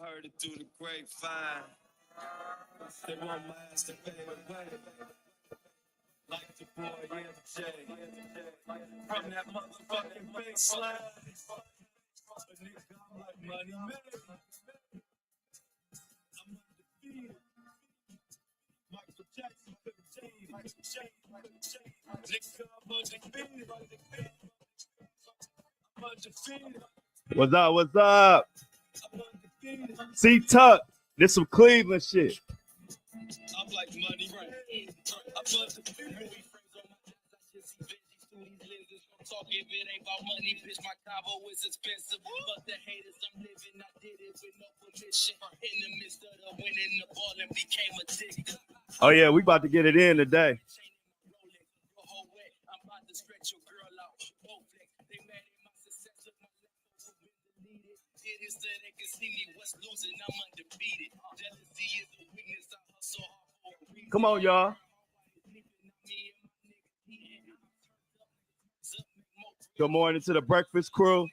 heard it through the grapevine. They want my ass to fade away. Like the boy MJ. From that motherfucking baseline. A nigga, I'm like money made. I'm undefeated. Michael Jackson couldn't change. Nigga, I'm undefeated. I'm undefeated. What's up? What's up? C Tuck. This some Cleveland shit. I'm like money, right? I'm undefeated. Talk if it ain't about money, bitch. My Cabo is expensive. But the haters I'm living, I did it with no permission. In the midst of the winning the ball and became addicted. Oh yeah, we about to get it in today. I'm about to stretch your girl out. They mad at my success of my life. It is that they can see me. What's losing? I'm undefeated. Jealousy is a weakness. I hustle hard for a reason. Come on, y'all. Good morning to the breakfast crew.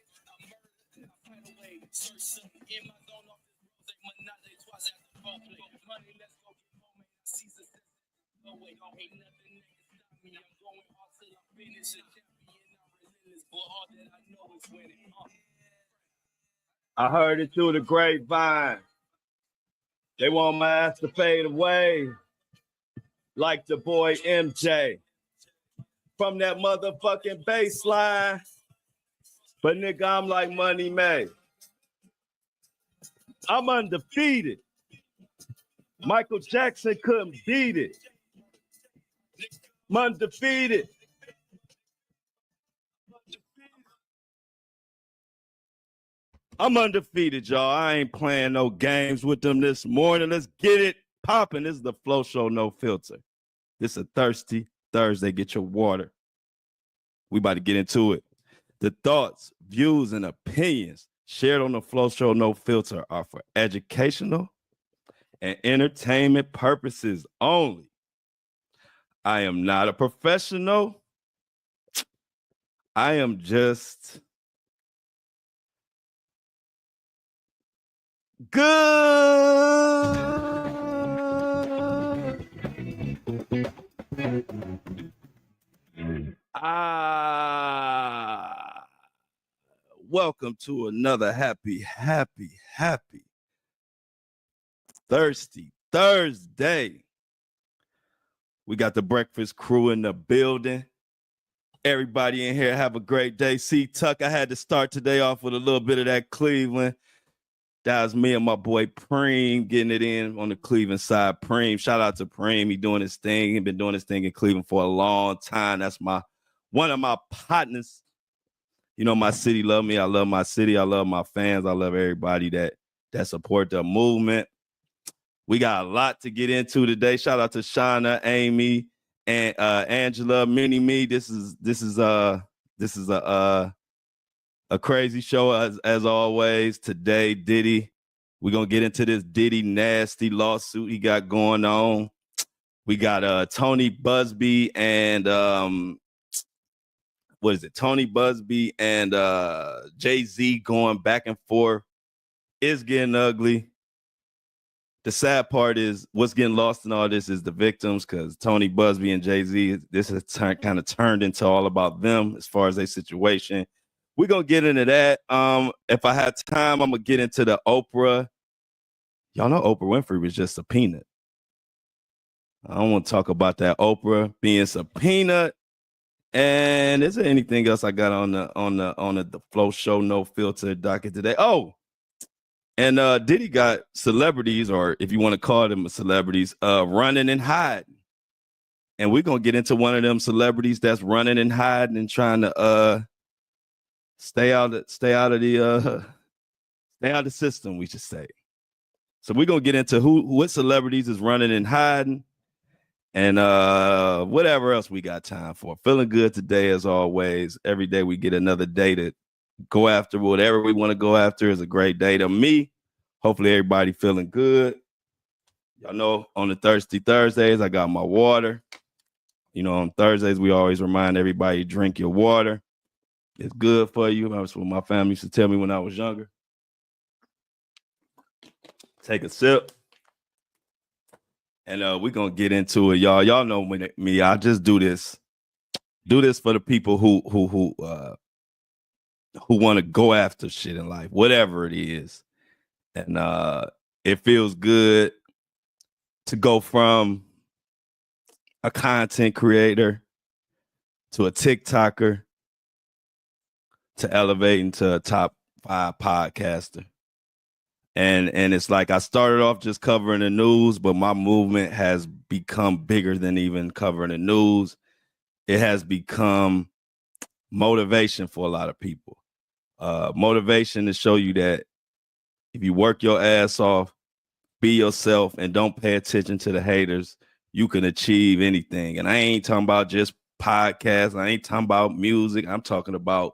I heard it through the grapevine. They want my ass to fade away like the boy MJ. From that motherfucking baseline. But nigga, I'm like money made. I'm undefeated. Michael Jackson couldn't beat it. I'm undefeated. I'm undefeated, y'all. I ain't playing no games with them this morning. Let's get it popping. This is the Flow Show, no filter. This is a thirsty Thursday. Get your water. We about to get into it. The thoughts, views, and opinions shared on the Flow Show, no filter, are for educational and entertainment purposes only. I am not a professional. I am just good. Welcome to another happy, thirsty Thursday. We got the breakfast crew in the building. Everybody in here have a great day. See, Tuck, I had to start today off with a little bit of that Cleveland. That was me and my boy Preem getting it in on the Cleveland side. Preem, shout out to Preem. He doing his thing. He been doing his thing in Cleveland for a long time. That's one of my partners. You know, my city love me. I love my city. I love my fans. I love everybody that support the movement. We got a lot to get into today. Shout out to Shauna, Amy, and Angela, Mini Me. This is a crazy show as always. Today, Diddy. We're gonna get into this Diddy nasty lawsuit he got going on. We got Tony Buzzbee and Tony Buzzbee and Jay-Z going back and forth. It's getting ugly. The sad part is what's getting lost in all this is the victims, because Tony Buzzbee and Jay-Z, this has kind of turned into all about them as far as their situation. We're going to get into that. If I had time, I'm going to get into the Oprah. Y'all know Oprah Winfrey was just subpoenaed. I don't want to talk about that Oprah being subpoenaed. And is there anything else I got on the Flow Show no filter docket today? Oh, and Diddy got celebrities, or if you want to call them celebrities, running and hiding. And we're gonna get into one of them celebrities that's running and hiding and trying to stay out of the system, we should say. So we're gonna get into what celebrities is running and hiding. And whatever else we got time for. Feeling good today, as always. Every day we get another day to go after whatever we want to go after. Is a great day to me. Hopefully everybody feeling good. Y'all know on the Thirsty Thursdays, I got my water. You know, on Thursdays, we always remind everybody, drink your water. It's good for you. That's what my family used to tell me when I was younger. Take a sip. And we're gonna get into it, y'all. Y'all know me. I just do this. Do this for the people who want to go after shit in life, whatever it is. And it feels good to go from a content creator to a TikToker to elevating to a top 5 podcaster. And it's like I started off just covering the news, but my movement has become bigger than even covering the news. It has become motivation for a lot of people. Motivation to show you that if you work your ass off, be yourself, and don't pay attention to the haters, you can achieve anything. And I ain't talking about just podcasts. I ain't talking about music. I'm talking about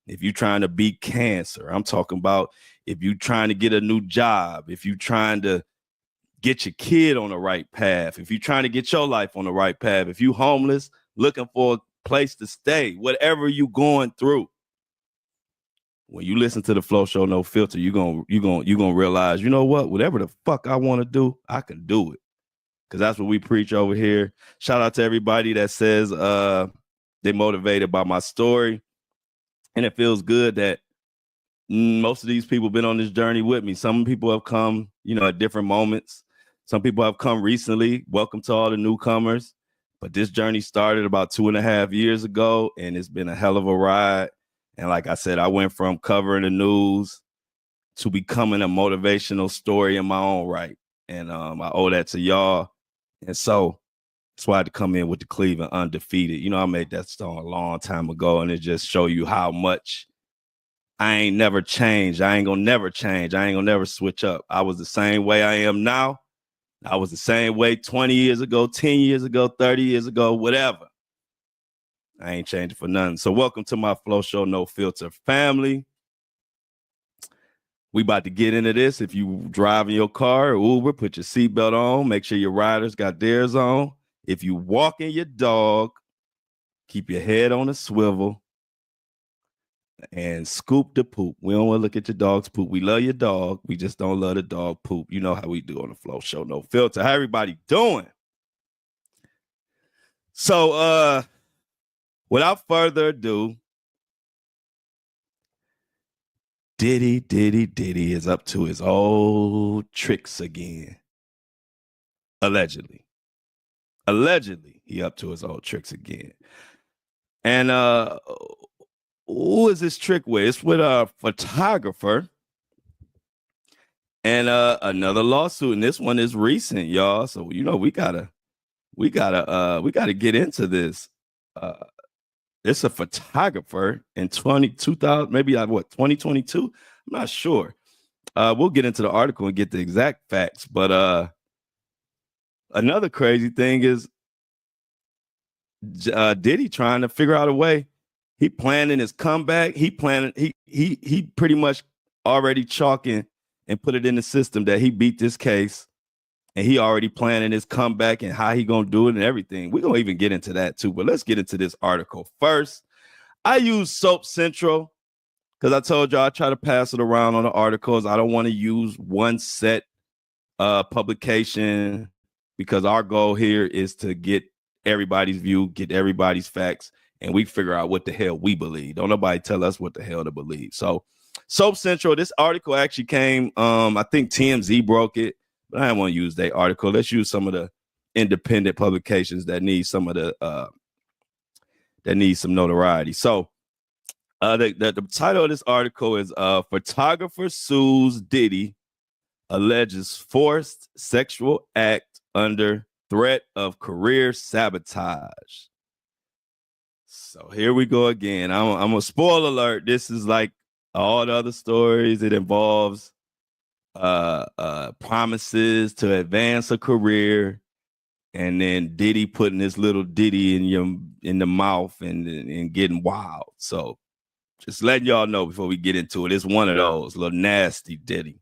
if you're trying to beat cancer. I'm talking about if you're trying to get a new job, if you're trying to get your kid on the right path, if you're trying to get your life on the right path, if you homeless, looking for a place to stay, whatever you going through. When you listen to the Flow Show No Filter, you're gonna realize, you know what? Whatever the fuck I want to do, I can do it. Because that's what we preach over here. Shout out to everybody that says they're motivated by my story. And it feels good that most of these people have been on this journey with me. Some people have come, at different moments. Some people have come recently. Welcome to all the newcomers. But this journey started about 2.5 years ago, and it's been a hell of a ride. And like I said, I went from covering the news to becoming a motivational story in my own right. And I owe that to y'all. And so that's why I had to come in with the Cleveland Undefeated. I made that song a long time ago, and it just show you how much I ain't never changed. I ain't gonna never change. I ain't gonna never switch up. I was the same way I am now. I was the same way 20 years ago, 10 years ago, 30 years ago, whatever. I ain't changing for nothing. So welcome to my Flow Show No Filter family. We about to get into this. If you driving your car or Uber, put your seatbelt on. Make sure your riders got theirs on. If you walking your dog, keep your head on a swivel and scoop the poop. We don't want to look at your dog's poop. We love your dog. We just don't love the dog poop. You know how we do on the Flow Show No Filter. How everybody doing? So without further ado, Diddy is up to his old tricks again. Allegedly, he up to his old tricks again. And who is this trick with? It's with a photographer and another lawsuit. And this one is recent, y'all. So we gotta get into this. It's a photographer in 2000, maybe 2022. I'm not sure. We'll get into the article and get the exact facts. But another crazy thing is Diddy trying to figure out a way. He planning his comeback. He pretty much already chalking and put it in the system that he beat this case, and he already planning his comeback and how he gonna do it and everything. We're gonna even get into that too. But let's get into this article first. I use Soap Central because I told y'all I try to pass it around on the articles. I don't want to use one set publication because our goal here is to get everybody's view, get everybody's facts, and we figure out what the hell we believe. Don't nobody tell us what the hell to believe. So Soap Central, this article actually came, I think TMZ broke it, but I don't want to use that article. Let's use some of the independent publications that need some of the that need some notoriety. So the title of this article is Photographer Sues Diddy, Alleges Forced Sexual Act Under Threat of Career Sabotage. So here we go again. I'm a spoiler alert. This is like all the other stories. It involves promises to advance a career, and then Diddy putting this little Diddy in the mouth and getting wild. So just letting y'all know before we get into it, it's one of those little nasty Diddy.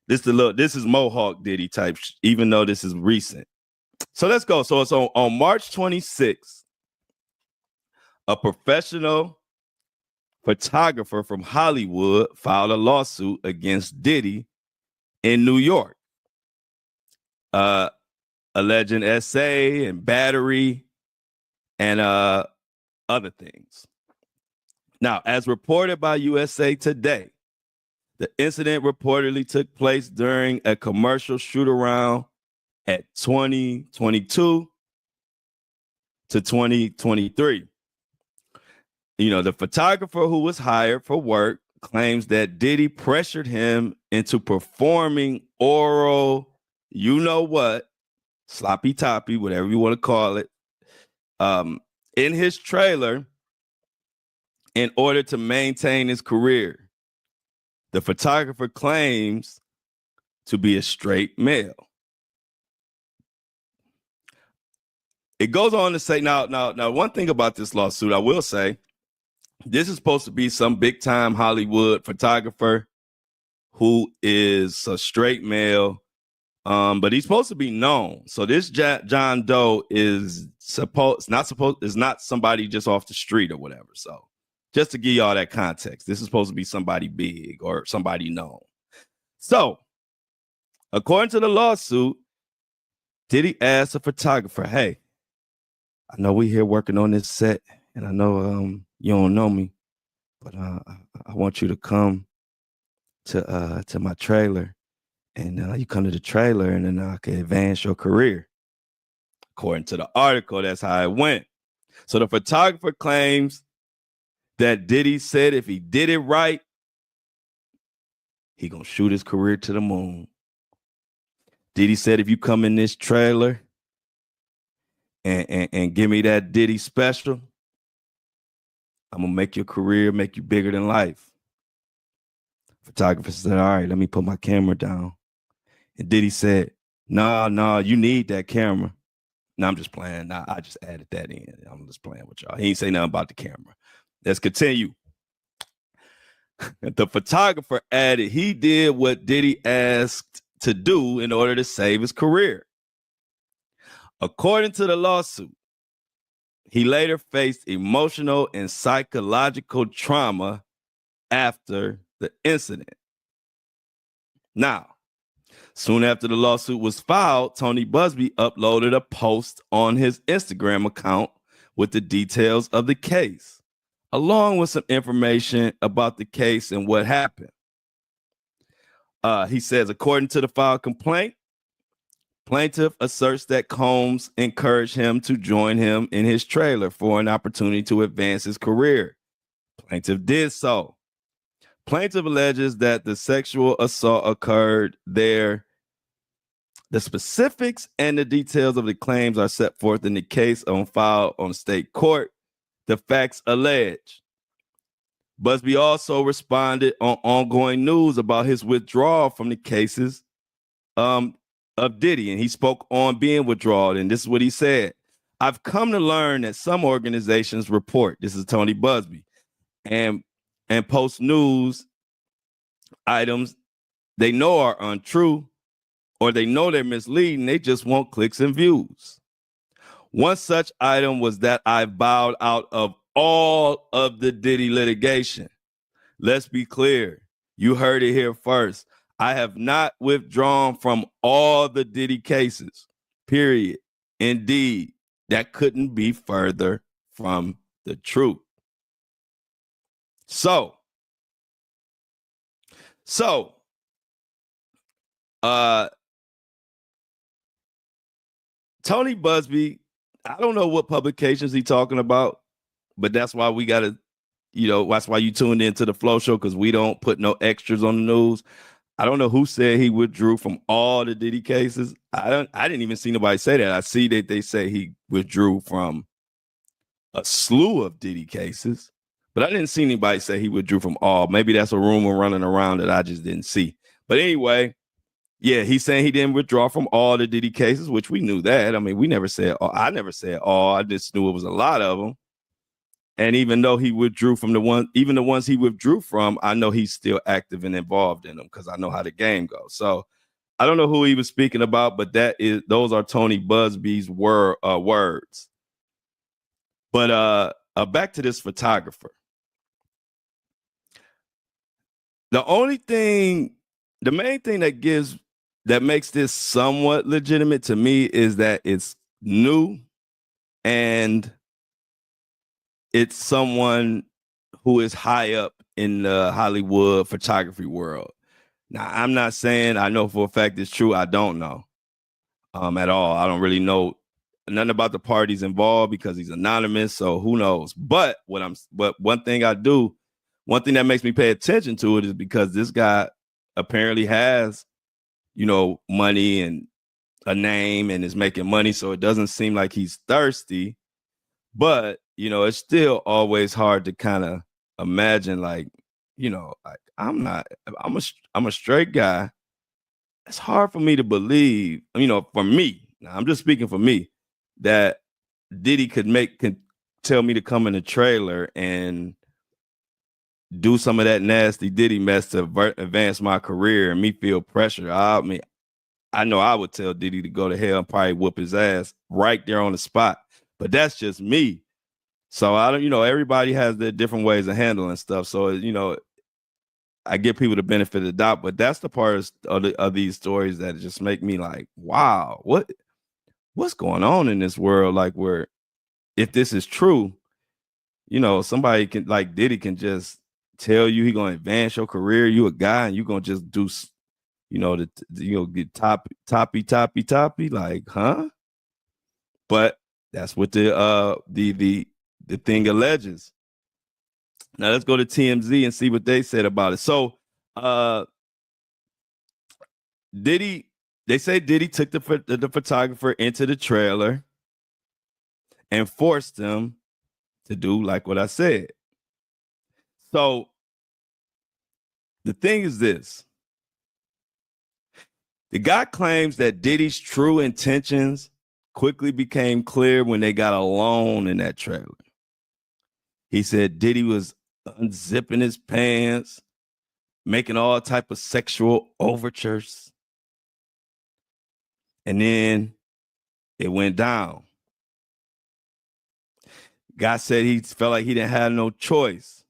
This is Mohawk Diddy type, even though this is recent. So let's go. So it's on March 26th. A professional photographer from Hollywood filed a lawsuit against Diddy in New York, alleging essay and battery and other things. Now, as reported by USA Today, the incident reportedly took place during a commercial shoot-around at 2022 to 2023. You know, the photographer who was hired for work claims that Diddy pressured him into performing oral, you know what, sloppy toppy, whatever you want to call it, in his trailer in order to maintain his career. The photographer claims to be a straight male. It goes on to say, now, one thing about this lawsuit, I will say, this is supposed to be some big time Hollywood photographer who is a straight male, but he's supposed to be known. So this John Doe is not somebody just off the street or whatever. So just to give y'all that context, this is supposed to be somebody big or somebody known. So according to the lawsuit, Diddy asked the photographer, "Hey, I know we here working on this set, and I know you don't know me, but I want you to come to my trailer, and you come to the trailer, and then I can advance your career." According to the article, that's how it went. So the photographer claims that Diddy said if he did it right, he gonna shoot his career to the moon. Diddy said, if you come in this trailer and give me that Diddy special, I'm gonna make your career, make you bigger than life. Photographer said, all right, let me put my camera down. And Diddy said, no, you need that camera. No, I'm just playing. Nah, I just added that in. I'm just playing with y'all. He ain't say nothing about the camera. Let's continue. The photographer added he did what Diddy asked to do in order to save his career. According to the lawsuit, he later faced emotional and psychological trauma after the incident. Now, soon after the lawsuit was filed, Tony Buzzbee uploaded a post on his Instagram account with the details of the case, along with some information about the case and what happened. He says, according to the filed complaint, plaintiff asserts that Combs encouraged him to join him in his trailer for an opportunity to advance his career. Plaintiff did so. Plaintiff alleges that the sexual assault occurred there. The specifics and the details of the claims are set forth in the case on file on state court. The facts alleged. Buzzbee also responded on ongoing news about his withdrawal from the cases of Diddy, and he spoke on being withdrawn, and this is what he said. I've come to learn that some organizations report, this is Tony Buzzbee, and post news items they know are untrue, or they know they're misleading, they just want clicks and views. One such item was that I bowed out of all of the Diddy litigation. Let's be clear. You heard it here first. I have not withdrawn from all the Diddy cases, period. Indeed, that couldn't be further from the truth. So, Tony Buzzbee, I don't know what publications he's talking about, but that's why we got to, that's why you tuned into the Flow Show, because we don't put no extras on the news. I don't know who said he withdrew from all the Diddy cases. I didn't even see nobody say that. I see that they say he withdrew from a slew of Diddy cases, but I didn't see anybody say he withdrew from all. Maybe that's a rumor running around that I just didn't see. But anyway, yeah, he's saying he didn't withdraw from all the Diddy cases, which we knew that. I mean, we never said all. I never said all. I just knew it was a lot of them. And even though he withdrew from the ones he withdrew from, I know he's still active and involved in them because I know how the game goes. So I don't know who he was speaking about, but those are Tony Buzzbee's words. But back to this photographer. The only thing the main thing that makes this somewhat legitimate to me is that it's new and it's someone who is high up in the Hollywood photography world. Now, I'm not saying I know for a fact it's true. I don't know at all. I don't really know nothing about the parties involved because he's anonymous. So who knows? But one thing that makes me pay attention to it is because this guy apparently has, money and a name and is making money. So it doesn't seem like he's thirsty. But, it's still always hard to kind of imagine, like, like I'm a straight guy. It's hard for me to believe, for me, now I'm just speaking for me, that Diddy could tell me to come in a trailer and do some of that nasty Diddy mess to advance my career and me feel pressure. I know I would tell Diddy to go to hell and probably whoop his ass right there on the spot. But that's just me. So I don't, everybody has their different ways of handling stuff. So, I give people the benefit of the doubt, but that's the part of these stories that just make me like, wow, what's going on in this world? Like, where if this is true, somebody can, like Diddy can just tell you he gonna advance your career. You a guy and you gonna just do, get toppy, like, huh? But that's what the thing alleges. Now let's go to TMZ and see what they said about it. So they say Diddy took the photographer into the trailer and forced him to do like what I said. So the thing is this. The guy claims that Diddy's true intentions quickly became clear when they got alone in that trailer. He said Diddy was unzipping his pants, making all type of sexual overtures. And then it went down. Guy said he felt like he didn't have no choice.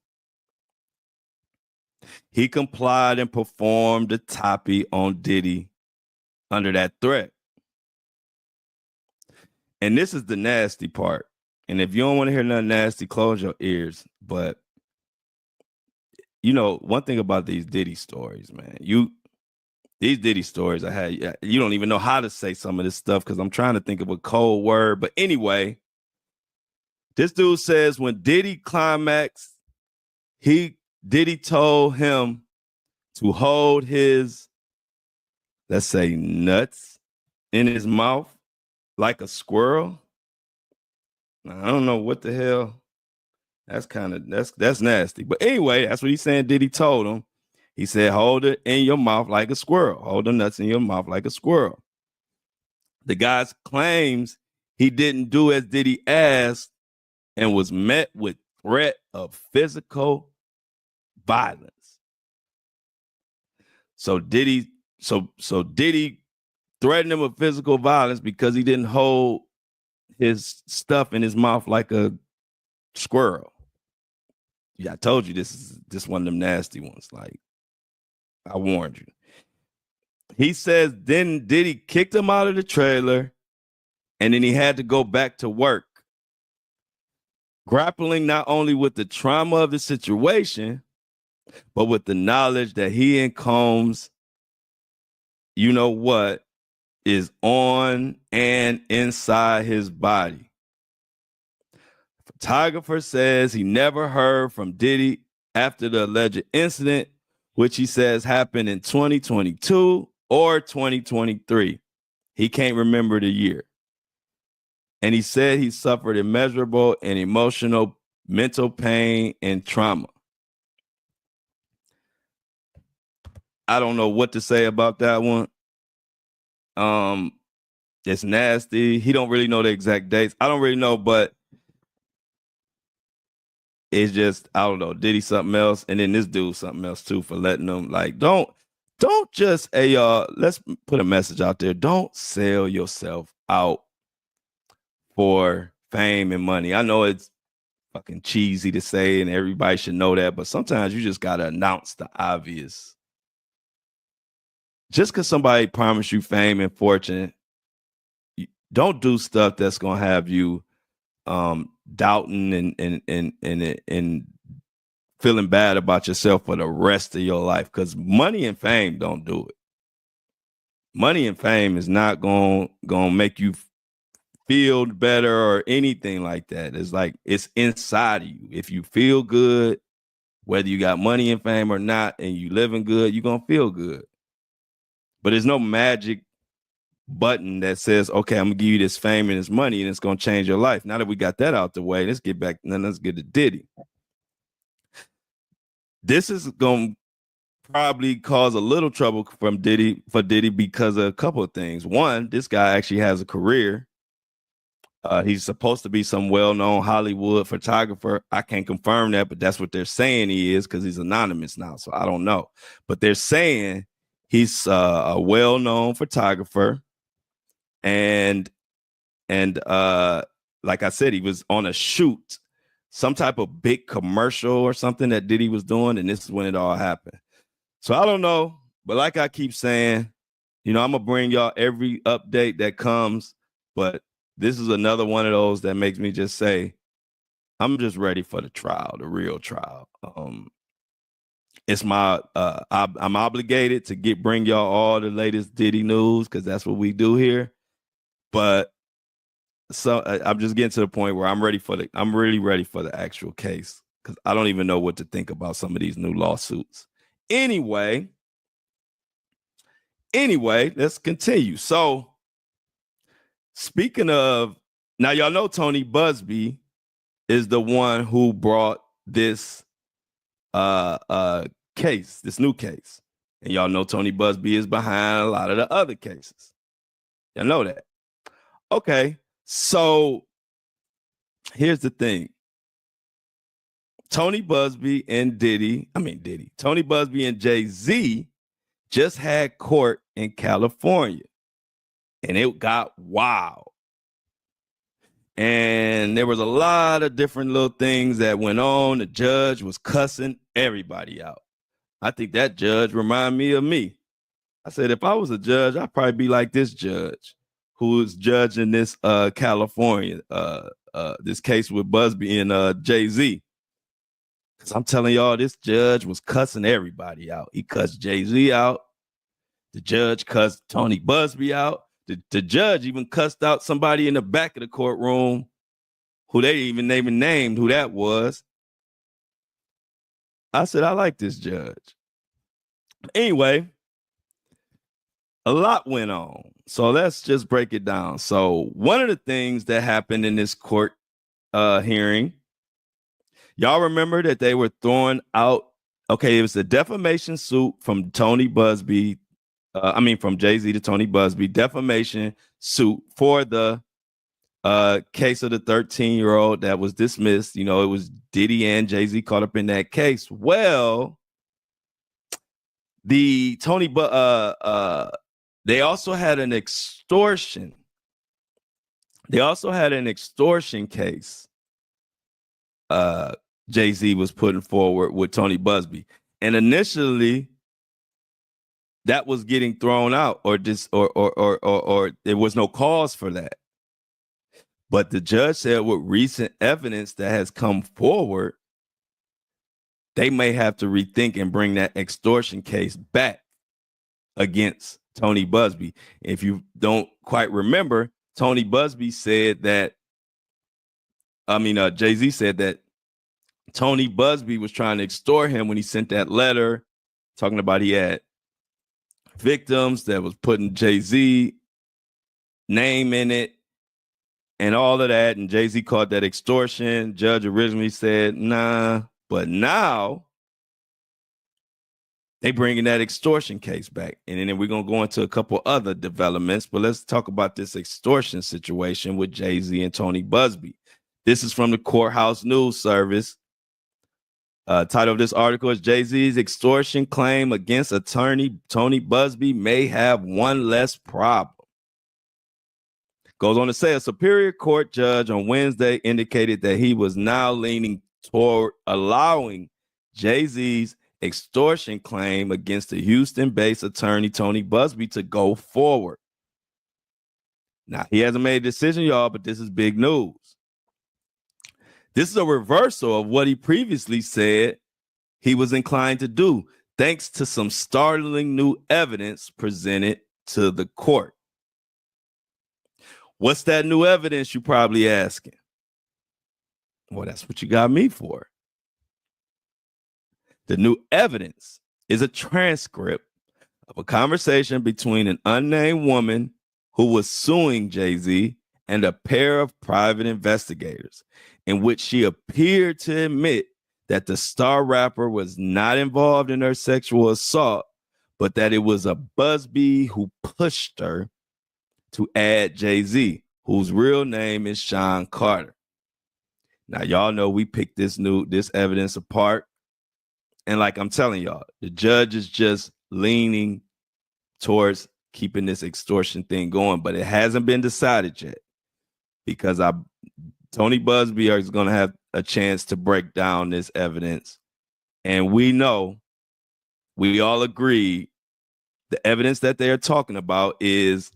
He complied and performed the toppy on Diddy under that threat. And this is the nasty part. And if you don't want to hear nothing nasty, close your ears. But, one thing about these Diddy stories, man, these Diddy stories you don't even know how to say some of this stuff because I'm trying to think of a cold word. But anyway, this dude says when Diddy climaxed, Diddy told him to hold his, let's say, nuts in his mouth like a squirrel. Now, I don't know what the hell. That's nasty. But anyway, that's what he's saying. Diddy told him. He said, hold it in your mouth like a squirrel. Hold the nuts in your mouth like a squirrel. The guy claims he didn't do as Diddy asked and was met with threat of physical violence. So Diddy threatened him with physical violence because he didn't hold his stuff in his mouth like a squirrel. Yeah, I told you this is one of them nasty ones. Like, I warned you. He says then Diddy kicked him out of the trailer and then he had to go back to work, grappling not only with the trauma of the situation, but with the knowledge that he and Combs, is on and inside his body. Photographer says he never heard from Diddy after the alleged incident, which he says happened in 2022 or 2023. He can't remember the year. And he said he suffered immeasurable and emotional mental pain and trauma. I don't know what to say about that one. It's nasty. He don't really know the exact dates. I don't really know, but it's just, I don't know, Diddy something else, and then this dude something else too for letting them, like, don't just, hey, y'all, let's put a message out there. Don't sell yourself out for fame and money. I know it's fucking cheesy to say and everybody should know that, but sometimes you just got to announce the obvious. just because somebody promised you fame and fortune, don't do stuff that's gonna have you doubting and feeling bad about yourself for the rest of your life. Because money and fame don't do it. Money and fame is not gonna make you feel better or anything like that. It's like it's inside of you. If you feel good, whether you got money and fame or not, and you living good, you're gonna feel good. But there's no magic button that says, okay, I'm gonna give you this fame and this money and it's gonna change your life. Now that we got that out the way, let's get to Diddy. This is gonna probably cause a little trouble for Diddy because of a couple of things. One, this guy actually has a career. He's supposed to be some well-known Hollywood photographer. I can't confirm that, but that's what they're saying he is because he's anonymous now, so I don't know. But they're saying he's a well-known photographer, and like I said, he was on a shoot, some type of big commercial or something that Diddy was doing, and this is when it all happened. So I don't know, but like I keep saying, I'm gonna bring y'all every update that comes, but this is another one of those that makes me just say, I'm just ready for the trial, the real trial. It's my I'm obligated to bring y'all all the latest Diddy news because that's what we do here. But so I'm just getting to the point where I'm really ready for the actual case because I don't even know what to think about some of these new lawsuits. Anyway, let's continue. So speaking of, now y'all know Tony Buzzbee is the one who brought this case, this new case. And y'all know Tony Buzzbee is behind a lot of the other cases. Y'all know that. Okay, so here's the thing. Tony Buzzbee and Tony Buzzbee and Jay-Z just had court in California. And it got wild. And there was a lot of different little things that went on. The judge was cussing everybody out. I think that judge reminded me of me. I said, if I was a judge, I'd probably be like this judge who is judging this California, this case with Buzzbee and Jay-Z. Because I'm telling y'all, this judge was cussing everybody out. He cussed Jay-Z out. The judge cussed Tony Buzzbee out. The judge even cussed out somebody in the back of the courtroom who they even named who that was. I said, I like this judge. Anyway, a lot went on. So let's just break it down. So one of the things that happened in this court hearing, y'all remember that they were throwing out, it was a defamation suit from Tony Buzzbee. From Jay-Z to Tony Buzzbee, defamation suit for the case of the 13-year-old that was dismissed. It was Diddy and Jay-Z caught up in that case. Well, the they also had an extortion. They also had an extortion case. Jay-Z was putting forward with Tony Buzzbee, and initially that was getting thrown out, or there was no cause for that. But the judge said with recent evidence that has come forward, they may have to rethink and bring that extortion case back against Tony Buzzbee. If you don't quite remember, Tony Buzzbee said that, Jay-Z said that Tony Buzzbee was trying to extort him when he sent that letter talking about he had victims that was putting Jay-Z name in it and all of that. And Jay-Z called that extortion. Judge originally said, nah, but now they bringing that extortion case back. And then we're going to go into a couple other developments, but let's talk about this extortion situation with Jay-Z and Tony Buzzbee. This is from the Courthouse News Service. Title of this article is Jay-Z's extortion claim against attorney Tony Buzzbee may have one less problem. Goes on to say a Superior Court judge on Wednesday indicated that he was now leaning toward allowing Jay-Z's extortion claim against the Houston-based attorney Tony Buzzbee to go forward. Now, he hasn't made a decision, y'all, but this is big news. This is a reversal of what he previously said he was inclined to do, thanks to some startling new evidence presented to the court. What's that new evidence, you probably asking? Well, that's what you got me for. The new evidence is a transcript of a conversation between an unnamed woman who was suing Jay-Z and a pair of private investigators, in which she appeared to admit that the star rapper was not involved in her sexual assault, but that it was a Buzzbee who pushed her to add Jay-Z, whose real name is Sean Carter. Now, y'all know we picked this evidence apart. And like I'm telling y'all, the judge is just leaning towards keeping this extortion thing going, but it hasn't been decided yet, because Tony Buzzbee is going to have a chance to break down this evidence. And we know, we all agree, the evidence that they're talking about is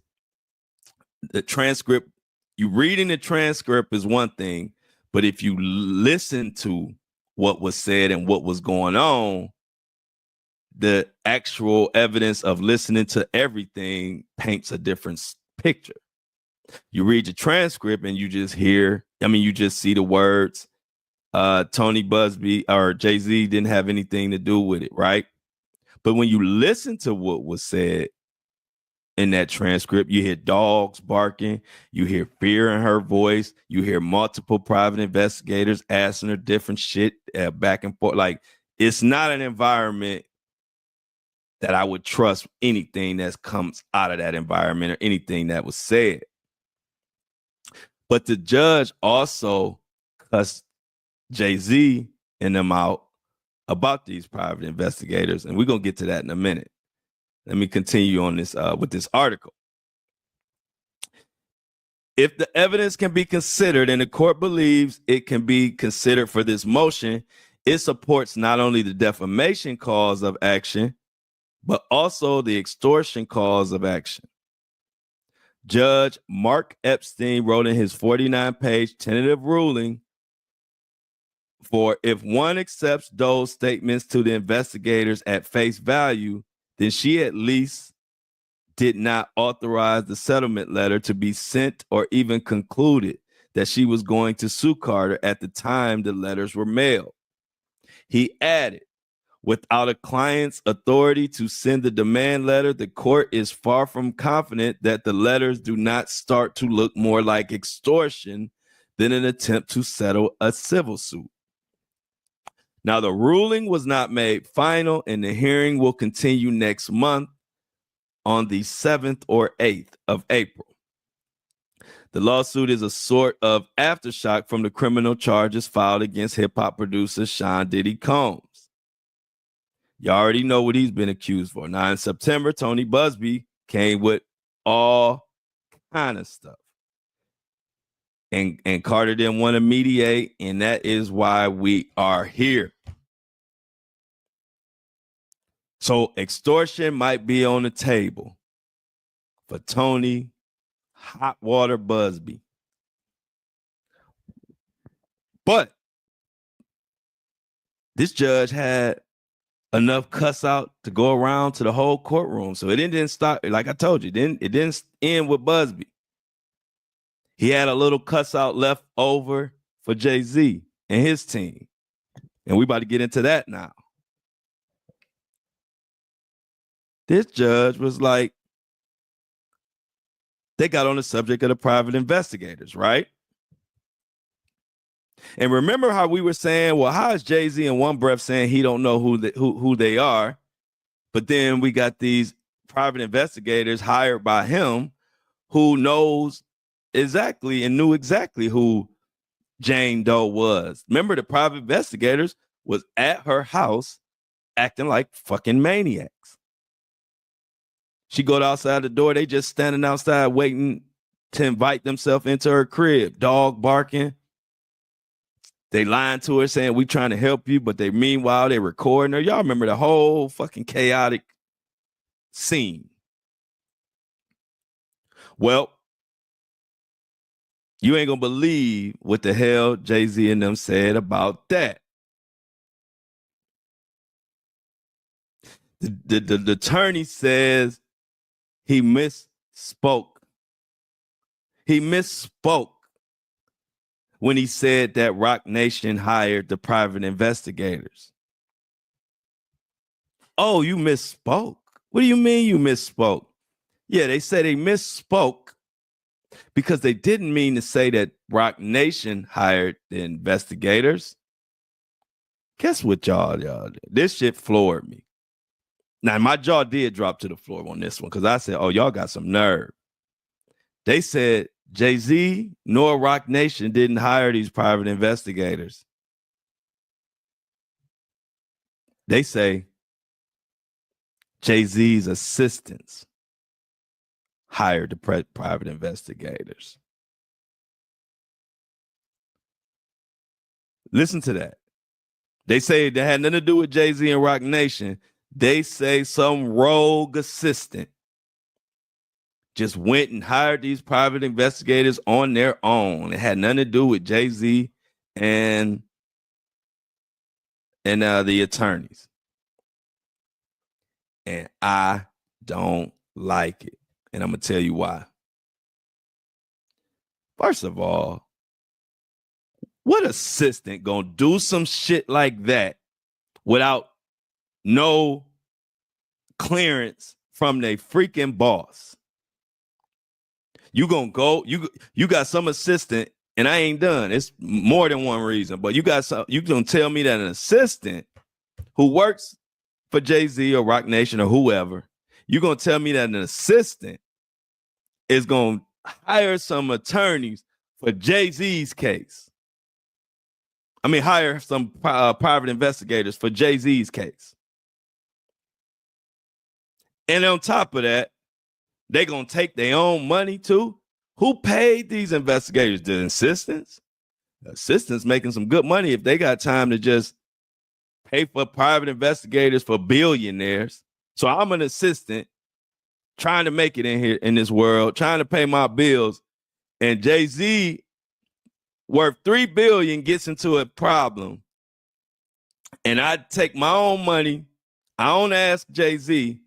the transcript. You reading the transcript is one thing, but if you listen to what was said and what was going on, the actual evidence of listening to everything paints a different picture. You read the transcript and you just see the words, Tony Buzzbee or Jay-Z didn't have anything to do with it, right? But when you listen to what was said in that transcript, you hear dogs barking, you hear fear in her voice, you hear multiple private investigators asking her different shit back and forth. Like, it's not an environment that I would trust anything that comes out of that environment or anything that was said. But the judge also cussed Jay-Z and them out about these private investigators, and we're going to get to that in a minute. Let me continue on this with this article. If the evidence can be considered and the court believes it can be considered for this motion, it supports not only the defamation cause of action, but also the extortion cause of action. Judge Mark Epstein wrote in his 49-page tentative ruling, for if one accepts those statements to the investigators at face value, then she at least did not authorize the settlement letter to be sent or even concluded that she was going to sue Carter at the time the letters were mailed. He added, without a client's authority to send the demand letter, the court is far from confident that the letters do not start to look more like extortion than an attempt to settle a civil suit. Now, the ruling was not made final, and the hearing will continue next month on the 7th or 8th of April. The lawsuit is a sort of aftershock from the criminal charges filed against hip-hop producer Sean Diddy Combs. You already know what he's been accused for. Now, in September, Tony Buzzbee came with all kind of stuff. And Carter didn't want to mediate, and that is why we are here. So extortion might be on the table for Tony Hot Water Buzzbee. But this judge had enough cuss out to go around to the whole courtroom. So it didn't start, like I told you, it didn't end with Buzzbee. He had a little cuss out left over for Jay-Z and his team. And we about to get into that now. This judge was like, they got on the subject of the private investigators, right? And remember how we were saying, well, how is Jay-Z in one breath saying he don't know who they are? But then we got these private investigators hired by him who knows exactly and knew exactly who Jane Doe was. Remember, the private investigators was at her house acting like fucking maniacs. She go outside the door. They just standing outside waiting to invite themselves into her crib. Dog barking. They lying to her saying we trying to help you, but meanwhile they recording her. Y'all remember the whole fucking chaotic scene. Well, you ain't gonna believe what the hell Jay-Z and them said about that. The attorney says he misspoke. He misspoke when he said that Roc Nation hired the private investigators. Oh, you misspoke? What do you mean you misspoke? Yeah, they said they misspoke because they didn't mean to say that Roc Nation hired the investigators. Guess what, y'all did? This shit floored me. Now, my jaw did drop to the floor on this one because I said, oh, y'all got some nerve. They said Jay-Z nor Roc Nation didn't hire these private investigators. They say Jay-Z's assistants hired the private investigators. Listen to that. They say that had nothing to do with Jay-Z and Roc Nation. They say some rogue assistant just went and hired these private investigators on their own. It had nothing to do with Jay-Z and the attorneys. And I don't like it. And I'm going to tell you why. First of all, what assistant gonna do some shit like that without no clearance from their freaking boss? You gonna go, you got some assistant, and I ain't done. It's more than one reason, but you gonna tell me that an assistant who works for Jay-Z or Roc Nation or whoever, you gonna tell me that an assistant is gonna hire some attorneys for Jay-Z's case? I mean, hire some private investigators for Jay-Z's case. And on top of that, they going to take their own money too. Who paid these investigators? The assistants? The assistants making some good money if they got time to just pay for private investigators for billionaires. So I'm an assistant trying to make it in here in this world, trying to pay my bills. And Jay-Z worth $3 billion gets into a problem, and I take my own money. I don't ask Jay-Z.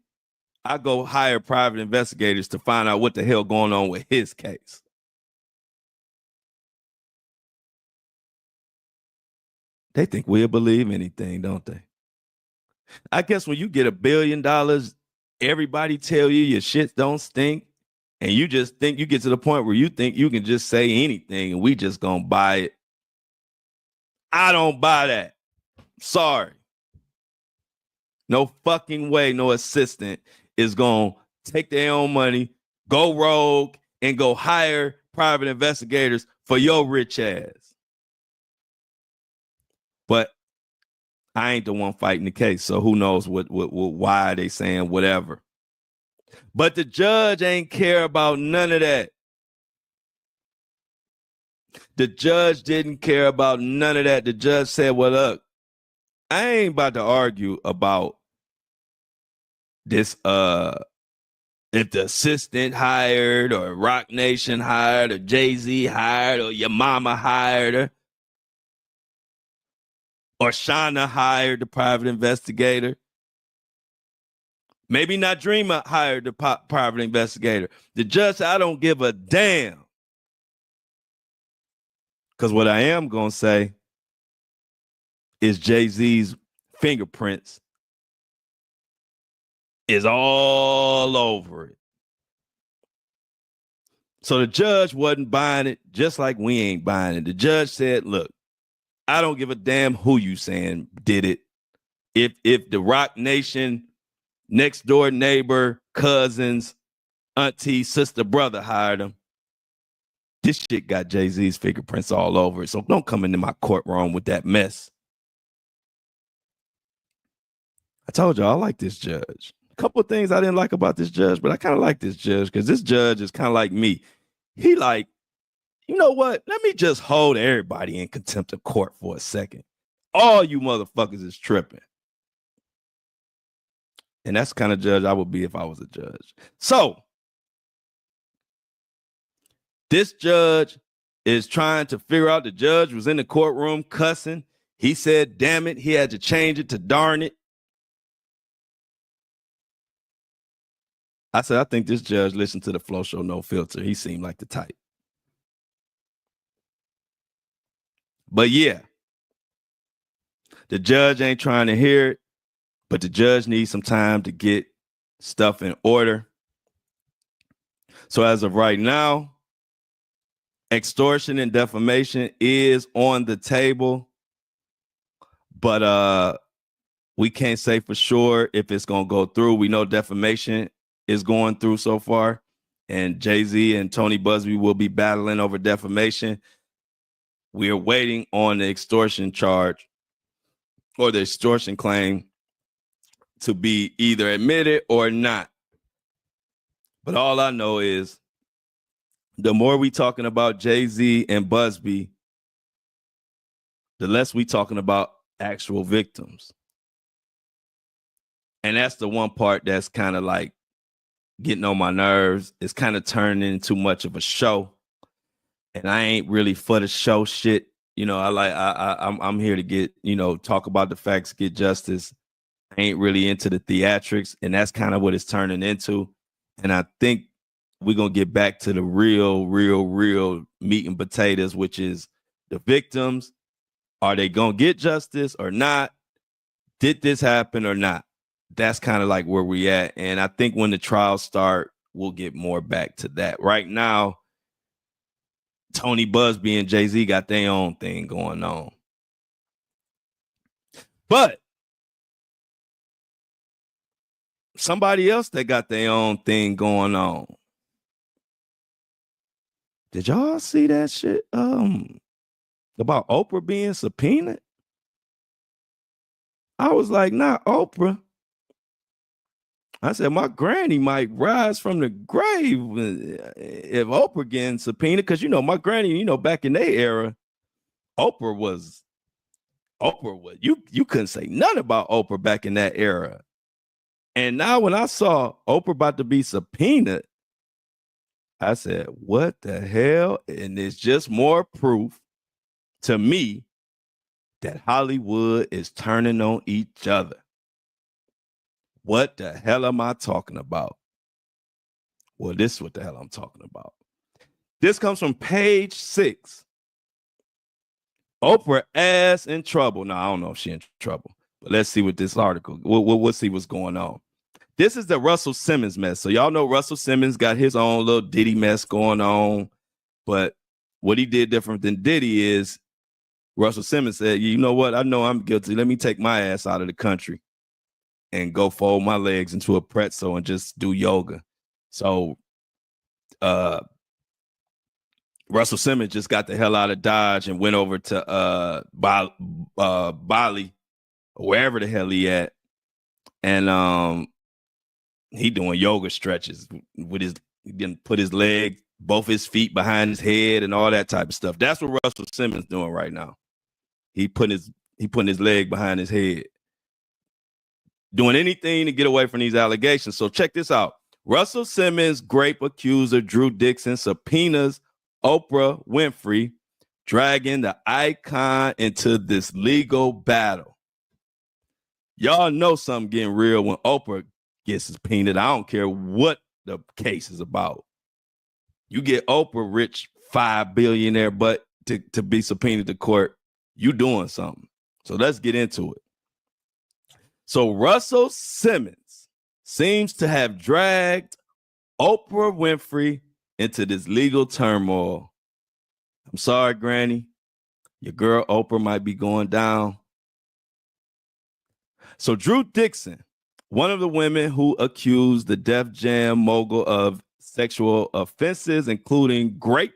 I go hire private investigators to find out what the hell going on with his case. They think we'll believe anything, don't they? I guess when you get $1 billion, everybody tell you your shit don't stink. And you just think you get to the point where you think you can just say anything and we just gonna buy it. I don't buy that. Sorry. No fucking way no assistant is gonna take their own money, go rogue, and go hire private investigators for your rich ass. But I ain't the one fighting the case, so who knows why they saying whatever. But the judge ain't care about none of that. The judge didn't care about none of that. The judge said, well, look, I ain't about to argue about this, if the assistant hired or Roc Nation hired or Jay-Z hired or your mama hired her or Shauna hired the private investigator. Maybe not Dreamer hired the private investigator. The judge said, I don't give a damn. Because what I am going to say is Jay-Z's fingerprints is all over it. So the judge wasn't buying it, just like we ain't buying it. The judge said, look, I don't give a damn who you saying did it. If the Roc Nation next door neighbor, cousins, auntie, sister, brother hired him, this shit got Jay-Z's fingerprints all over it. So don't come into my courtroom with that mess. I told you I like this judge. A couple of things I didn't like about this judge, but I kind of like this judge because this judge is kind of like me. He like, you know what? Let me just hold everybody in contempt of court for a second. All you motherfuckers is tripping. And that's the kind of judge I would be if I was a judge. So this judge is trying to figure out, the judge was in the courtroom cussing. He said, damn it. He had to change it to darn it. I said, I think this judge listened to the Flow Show No Filter. He seemed like the type. But yeah, the judge ain't trying to hear it, but the judge needs some time to get stuff in order. So as of right now, extortion and defamation is on the table, but we can't say for sure if it's going to go through. We know defamation is going through so far, and Jay-Z and Tony Buzzbee will be battling over defamation. We are waiting on the extortion charge or the extortion claim to be either admitted or not. But all I know is the more we talking about Jay-Z and Buzzbee, the less we talking about actual victims. And that's the one part that's kind of like getting on my nerves. It's kind of turning into much of a show. And I ain't really for the show shit. You know, I'm here to get, talk about the facts, get justice. I ain't really into the theatrics, and that's kind of what it's turning into. And I think we're going to get back to the real meat and potatoes, which is the victims. Are they going to get justice or not? Did this happen or not? That's kind of like where we at. And I think when the trials start, we'll get more back to that. Right now, Tony Buzzbee and Jay-Z got their own thing going on. But somebody else that got their own thing going on. Did y'all see that shit? About Oprah being subpoenaed? I was like, not Oprah. I said, my granny might rise from the grave if Oprah getting subpoenaed. Because, my granny, back in their era, Oprah was, you couldn't say nothing about Oprah back in that era. And now when I saw Oprah about to be subpoenaed, I said, what the hell? And it's just more proof to me that Hollywood is turning on each other. What the hell am I talking about? Well, this is what the hell I'm talking about. This comes from page 6. Oprah ass in trouble. Now, I don't know if she's in trouble, but let's see what this article, we'll see what's going on. This is the Russell Simmons mess. So y'all know Russell Simmons got his own little Diddy mess going on, but what he did different than Diddy is Russell Simmons said, you know what? I know I'm guilty. Let me take my ass out of the country and go fold my legs into a pretzel and just do yoga. So Russell Simmons just got the hell out of Dodge and went over to Bali, wherever the hell he at. And he doing yoga stretches with he didn't put his leg, both his feet behind his head and all that type of stuff. That's what Russell Simmons doing right now. He putting his leg behind his head, doing anything to get away from these allegations. So check this out. Russell Simmons' grape accuser Drew Dixon subpoenas Oprah Winfrey, dragging the icon into this legal battle. Y'all know something getting real when Oprah gets subpoenaed. I don't care what the case is about. You get Oprah rich, $5 billionaire, but to be subpoenaed to court, you doing something. So let's get into it. So Russell Simmons seems to have dragged Oprah Winfrey into this legal turmoil. I'm sorry, Granny. Your girl Oprah might be going down. So Drew Dixon, one of the women who accused the Def Jam mogul of sexual offenses, including rape,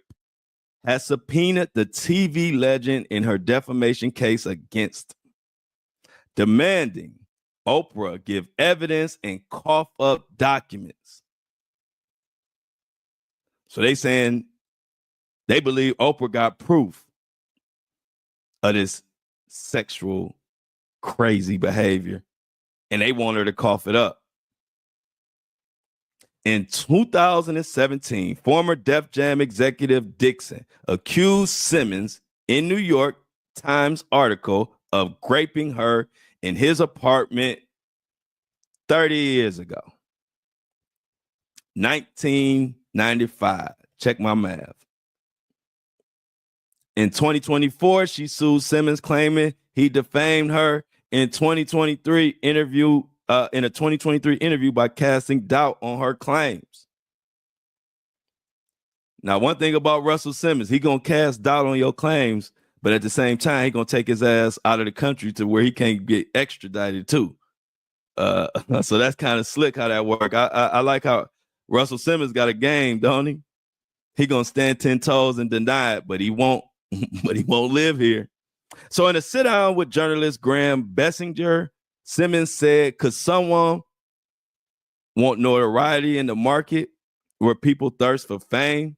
has subpoenaed the TV legend in her defamation case against him, demanding Oprah give evidence and cough up documents. So they saying They believe Oprah got proof of this sexual crazy behavior, and they want her to cough it up. In 2017, former Def Jam executive Dixon accused Simmons in New York Times article of raping her in his apartment 30 years ago. 1995. Check my math. In 2024, she sued Simmons, claiming he defamed her in 2023 interview in a 2023 interview by casting doubt on her claims. Now, one thing about Russell Simmons, he gonna cast doubt on your claims, but at the same time, he gonna take his ass out of the country to where he can't get extradited too. So that's kind of slick how that work. I like how Russell Simmons got a game, don't he? He gonna stand 10 toes and deny it, but he won't. But he won't live here. So in a sit down with journalist Graham Bessinger, Simmons said, "Could someone want notoriety in the market where people thirst for fame?"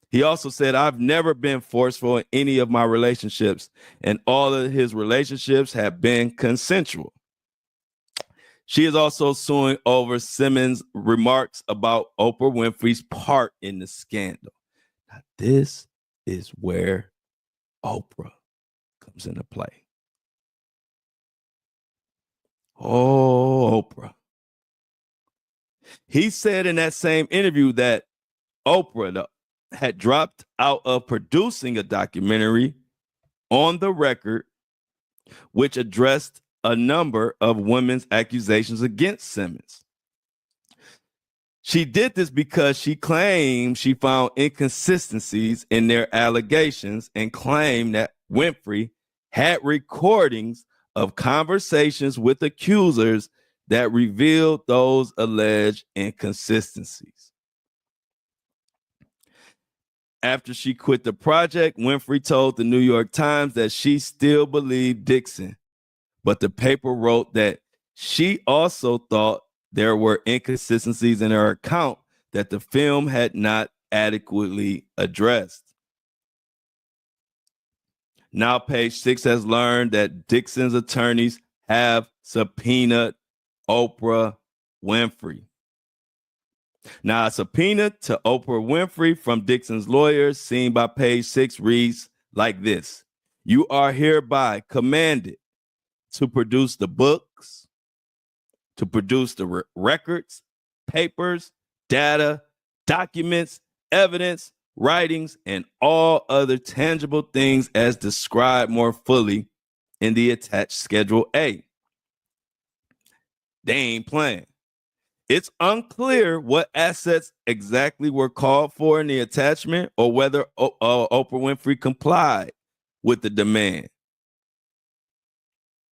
He also said, "I've never been forceful in any of my relationships, and all of his relationships have been consensual." She is also suing over Simmons' remarks about Oprah Winfrey's part in the scandal. Now, this is where Oprah comes into play. Oh, Oprah. He said in that same interview that Oprah had dropped out of producing a documentary on the record, which addressed a number of women's accusations against Simmons. She did this because she claimed she found inconsistencies in their allegations and claimed that Winfrey had recordings of conversations with accusers that revealed those alleged inconsistencies. After she quit the project, Winfrey told the New York Times that she still believed Dixon, but the paper wrote that she also thought there were inconsistencies in her account that the film had not adequately addressed. Now, Page Six has learned that Dixon's attorneys have subpoenaed Oprah Winfrey. Now, a subpoena to Oprah Winfrey from Dixon's lawyers, seen by Page Six, reads like this: "You are hereby commanded to produce the books, to produce the records, papers, data, documents, evidence, writings, and all other tangible things as described more fully in the attached Schedule A." They ain't playing. It's unclear what assets exactly were called for in the attachment or whether Oprah Winfrey complied with the demand.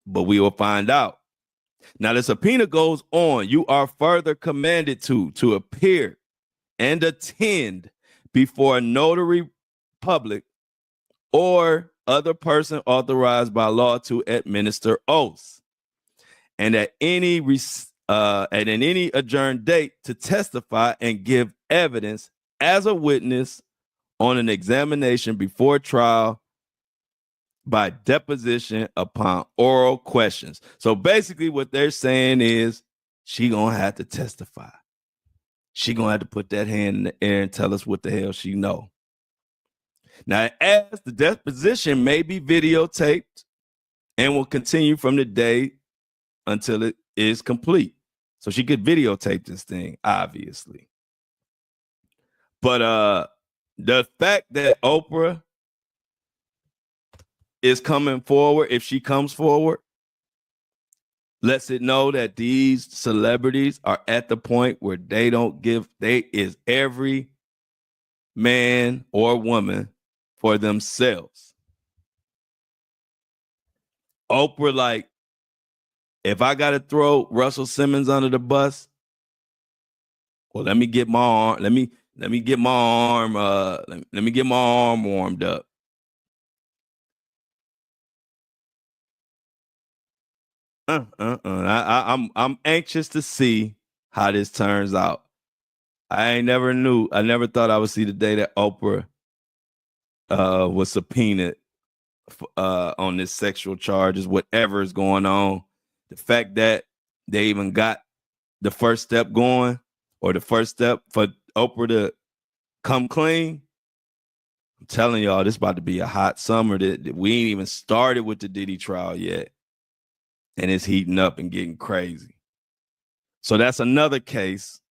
But we will find out. Now, the subpoena goes on. You are further commanded to appear and attend before a notary public or other person authorized by law to administer oaths, and at any adjourned date to testify and give evidence as a witness on an examination before trial by deposition upon oral questions. So basically what they're saying is she gonna have to testify. She gonna have to put that hand in the air and tell us what the hell she know. Now, as the deposition may be videotaped and will continue from the day until it is complete. So she could videotape this thing, obviously. But the fact that Oprah is coming forward, if she comes forward, lets it know that these celebrities are at the point where they is every man or woman for themselves. Oprah, like, if I gotta throw Russell Simmons under the bus, well, let me get my arm. Let me get my arm. Let me get my arm warmed up. I'm anxious to see how this turns out. I never thought I would see the day that Oprah was subpoenaed on this sexual charges, whatever is going on. The fact that they even got the first step going, or the first step for Oprah to come clean, I'm telling y'all, this about to be a hot summer. That we ain't even started with the Diddy trial yet, and it's heating up and getting crazy. So that's another case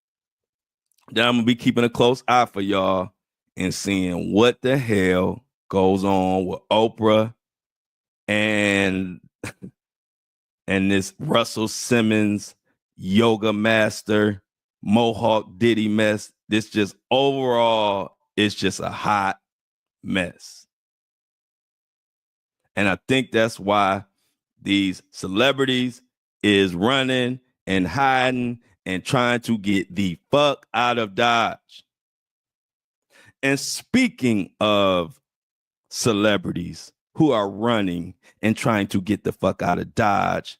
that I'm gonna be keeping a close eye for y'all and seeing what the hell goes on with Oprah and this Russell Simmons yoga master Mohawk Diddy mess. This just overall, it's just a hot mess. And I think that's why these celebrities is running and hiding and trying to get the fuck out of Dodge. And speaking of celebrities who are running and trying to get the fuck out of Dodge,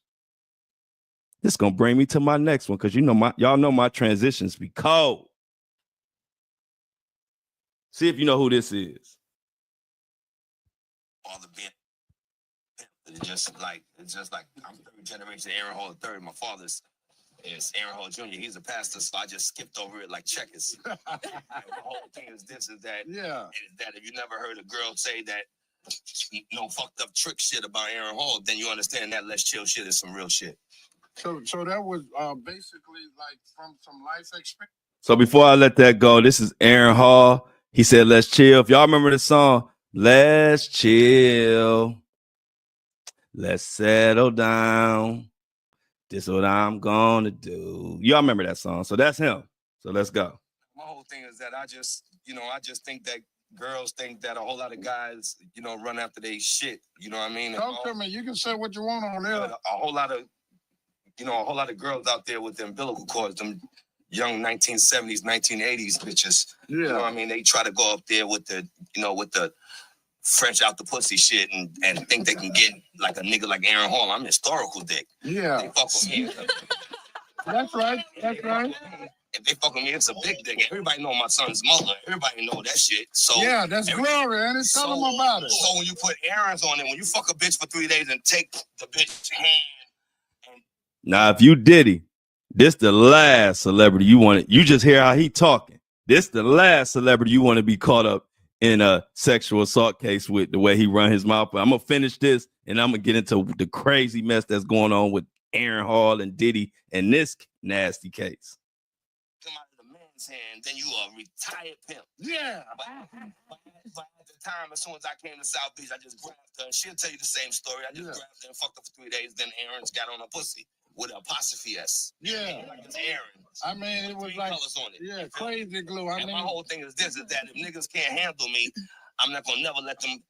this is gonna bring me to my next one, because y'all know my transitions be cold. See if you know who this is. All the band, it's just like I'm third generation Aaron Hall III. My father's is Aaron Hall Jr. He's a pastor, so I just skipped over it like checkers. The whole thing is that if you never heard a girl say that fucked up trick shit about Aaron Hall, then you understand that Let's Chill shit is some real shit. So that was basically like from some life experience. So before I let that go, this is Aaron Hall. He said, "Let's chill." If y'all remember the song, "Let's chill, let's settle down. This is what I'm gonna do." Y'all remember that song? So that's him. So let's go. My whole thing is that I just think that girls think that a whole lot of guys, run after their shit. You know what I mean? Talk to me. You can say what you want on there. A whole lot of girls out there with the umbilical cords, them young 1970s, 1980s bitches. Yeah. You know what I mean? They try to go up there with the French out the pussy shit and think they can get like a nigga like Aaron Hall. I'm historical dick. Yeah. They fuck with me. That's right. If they fuck with me, it's a big dick. Everybody know my son's mother. Everybody know that shit. So yeah, that's glory, and tell them about it. So when you put Aaron's on it, when you fuck a bitch for 3 days and take the bitch's hand. Now, if you Diddy, this the last celebrity you want it. You just hear how he talking. This the last celebrity you want to be caught up in a sexual assault case with, the way he run his mouth. But I'm gonna finish this and I'm gonna get into the crazy mess that's going on with Aaron Hall and Diddy and this nasty case. Come out of the man's hand, then you are a retired pimp. Yeah. But at the time, as soon as I came to South Beach, I just grabbed her. And she'll tell you the same story. I just grabbed her and fucked her for 3 days. Then Aaron's got on a pussy with an apostrophe S. Yeah. Like it's Aaron. I mean, it was like colors on it. Yeah, crazy glue. My whole thing is this: is that if niggas can't handle me, I'm not gonna never let them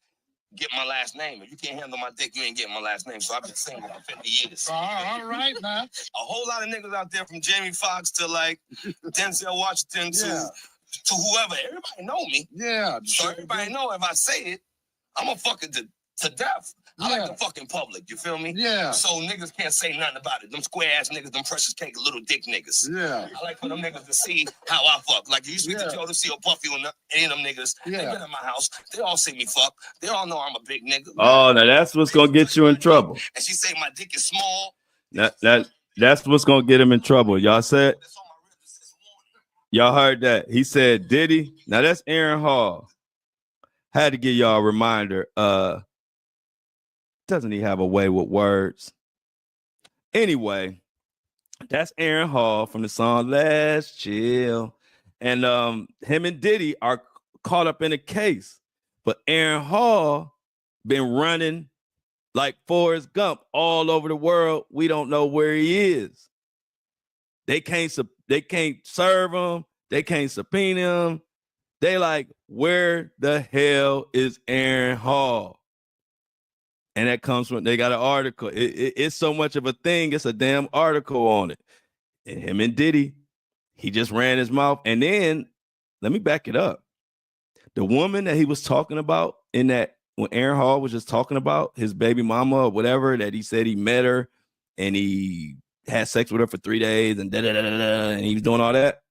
get my last name. If you can't handle my dick, you ain't getting my last name. So I've been single for 50 years. All right, now. A whole lot of niggas out there, from Jamie Foxx to like Denzel Washington to whoever. Everybody know me. Yeah. So everybody know if I say it, I'm gonna fuck it to death. I like the fucking public, you feel me? Yeah. So niggas can't say nothing about it. Them square ass niggas, them precious cake, little dick niggas. Yeah. I like for them niggas to see how I fuck. Like you speak to Joe to see or Puffy or any of them niggas. They been in my house. They all see me fuck. They all know I'm a big nigga. Oh, now that's what's gonna get you in trouble. And she say my dick is small. That's what's gonna get him in trouble. Y'all heard that. He said Diddy. Now that's Aaron Hall. Had to give y'all a reminder. Doesn't he have a way with words? Anyway, that's Aaron Hall from the song "Let's Chill," and him and Diddy are caught up in a case. But Aaron Hall been running like Forrest Gump all over the world. We don't know where he is. They can't serve him. They can't subpoena him. They like, where the hell is Aaron Hall? And that comes from, they got an article. It's so much of a thing. It's a damn article on it. And him and Diddy, he just ran his mouth. And then, let me back it up. The woman that he was talking about in that, when Aaron Hall was just talking about his baby mama or whatever, that he said he met her and he had sex with her for 3 days and and he was doing all that.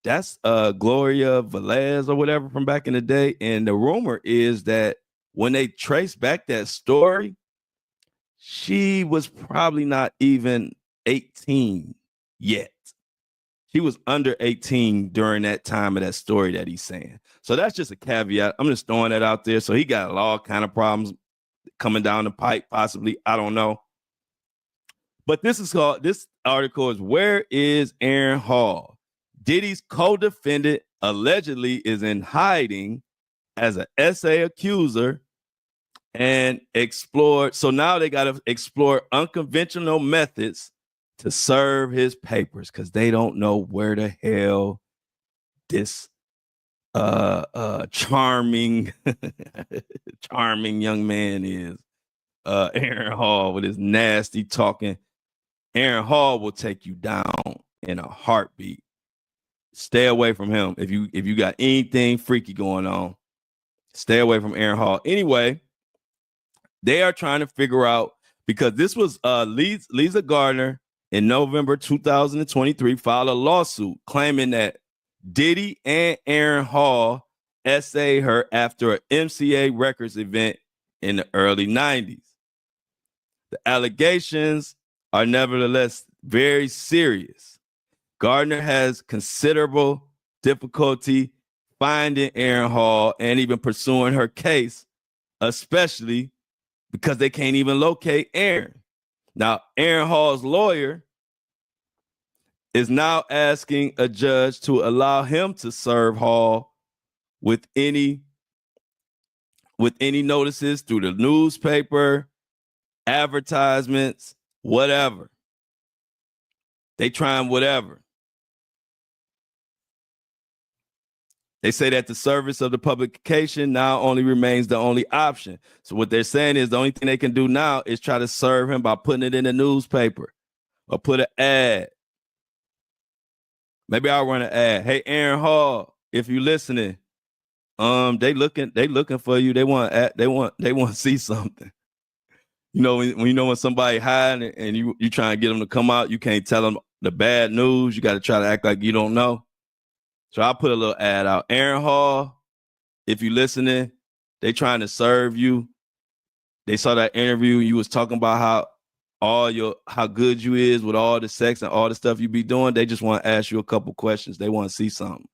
That's Gloria Velez or whatever from back in the day. And the rumor is that when they trace back that story, she was probably not even 18 yet. He was under 18 during that time of that story that he's saying. So that's just a caveat. I'm just throwing that out there. So he got all kind of problems coming down the pipe, possibly. I don't know. But this article is Where is Aaron Hall? Diddy's co-defendant allegedly is in hiding as an SA accuser and explored. So now they got to explore unconventional methods to serve his papers because they don't know where the hell this charming young man is. Aaron Hall with his nasty talking. Aaron Hall will take you down in a heartbeat. Stay away from him. If you got anything freaky going on, stay away from Aaron Hall. Anyway, they are trying to figure out, because this was Lisa Gardner in November 2023 filed a lawsuit claiming that Diddy and Aaron Hall essayed her after an MCA Records event in the early 90s. The allegations are nevertheless very serious. Gardner has considerable difficulty finding Aaron Hall and even pursuing her case, especially because they can't even locate Aaron. Now, Aaron Hall's lawyer is now asking a judge to allow him to serve Hall with any notices through the newspaper, advertisements, whatever. They trying whatever. They say that the service of the publication now only remains the only option. So what they're saying is the only thing they can do now is try to serve him by putting it in the newspaper or put an ad. Maybe I'll run an ad. Hey, Aaron Hall, if you listening, they looking for you. They want to see something. You know, when somebody hiding and you trying to get them to come out, you can't tell them the bad news. You got to try to act like you don't know. So I'll put a little ad out. Aaron Hall, if you listening, they trying to serve you. They saw that interview. You was talking about how good you is with all the sex and all the stuff you be doing. They just want to ask you a couple questions. They want to see something.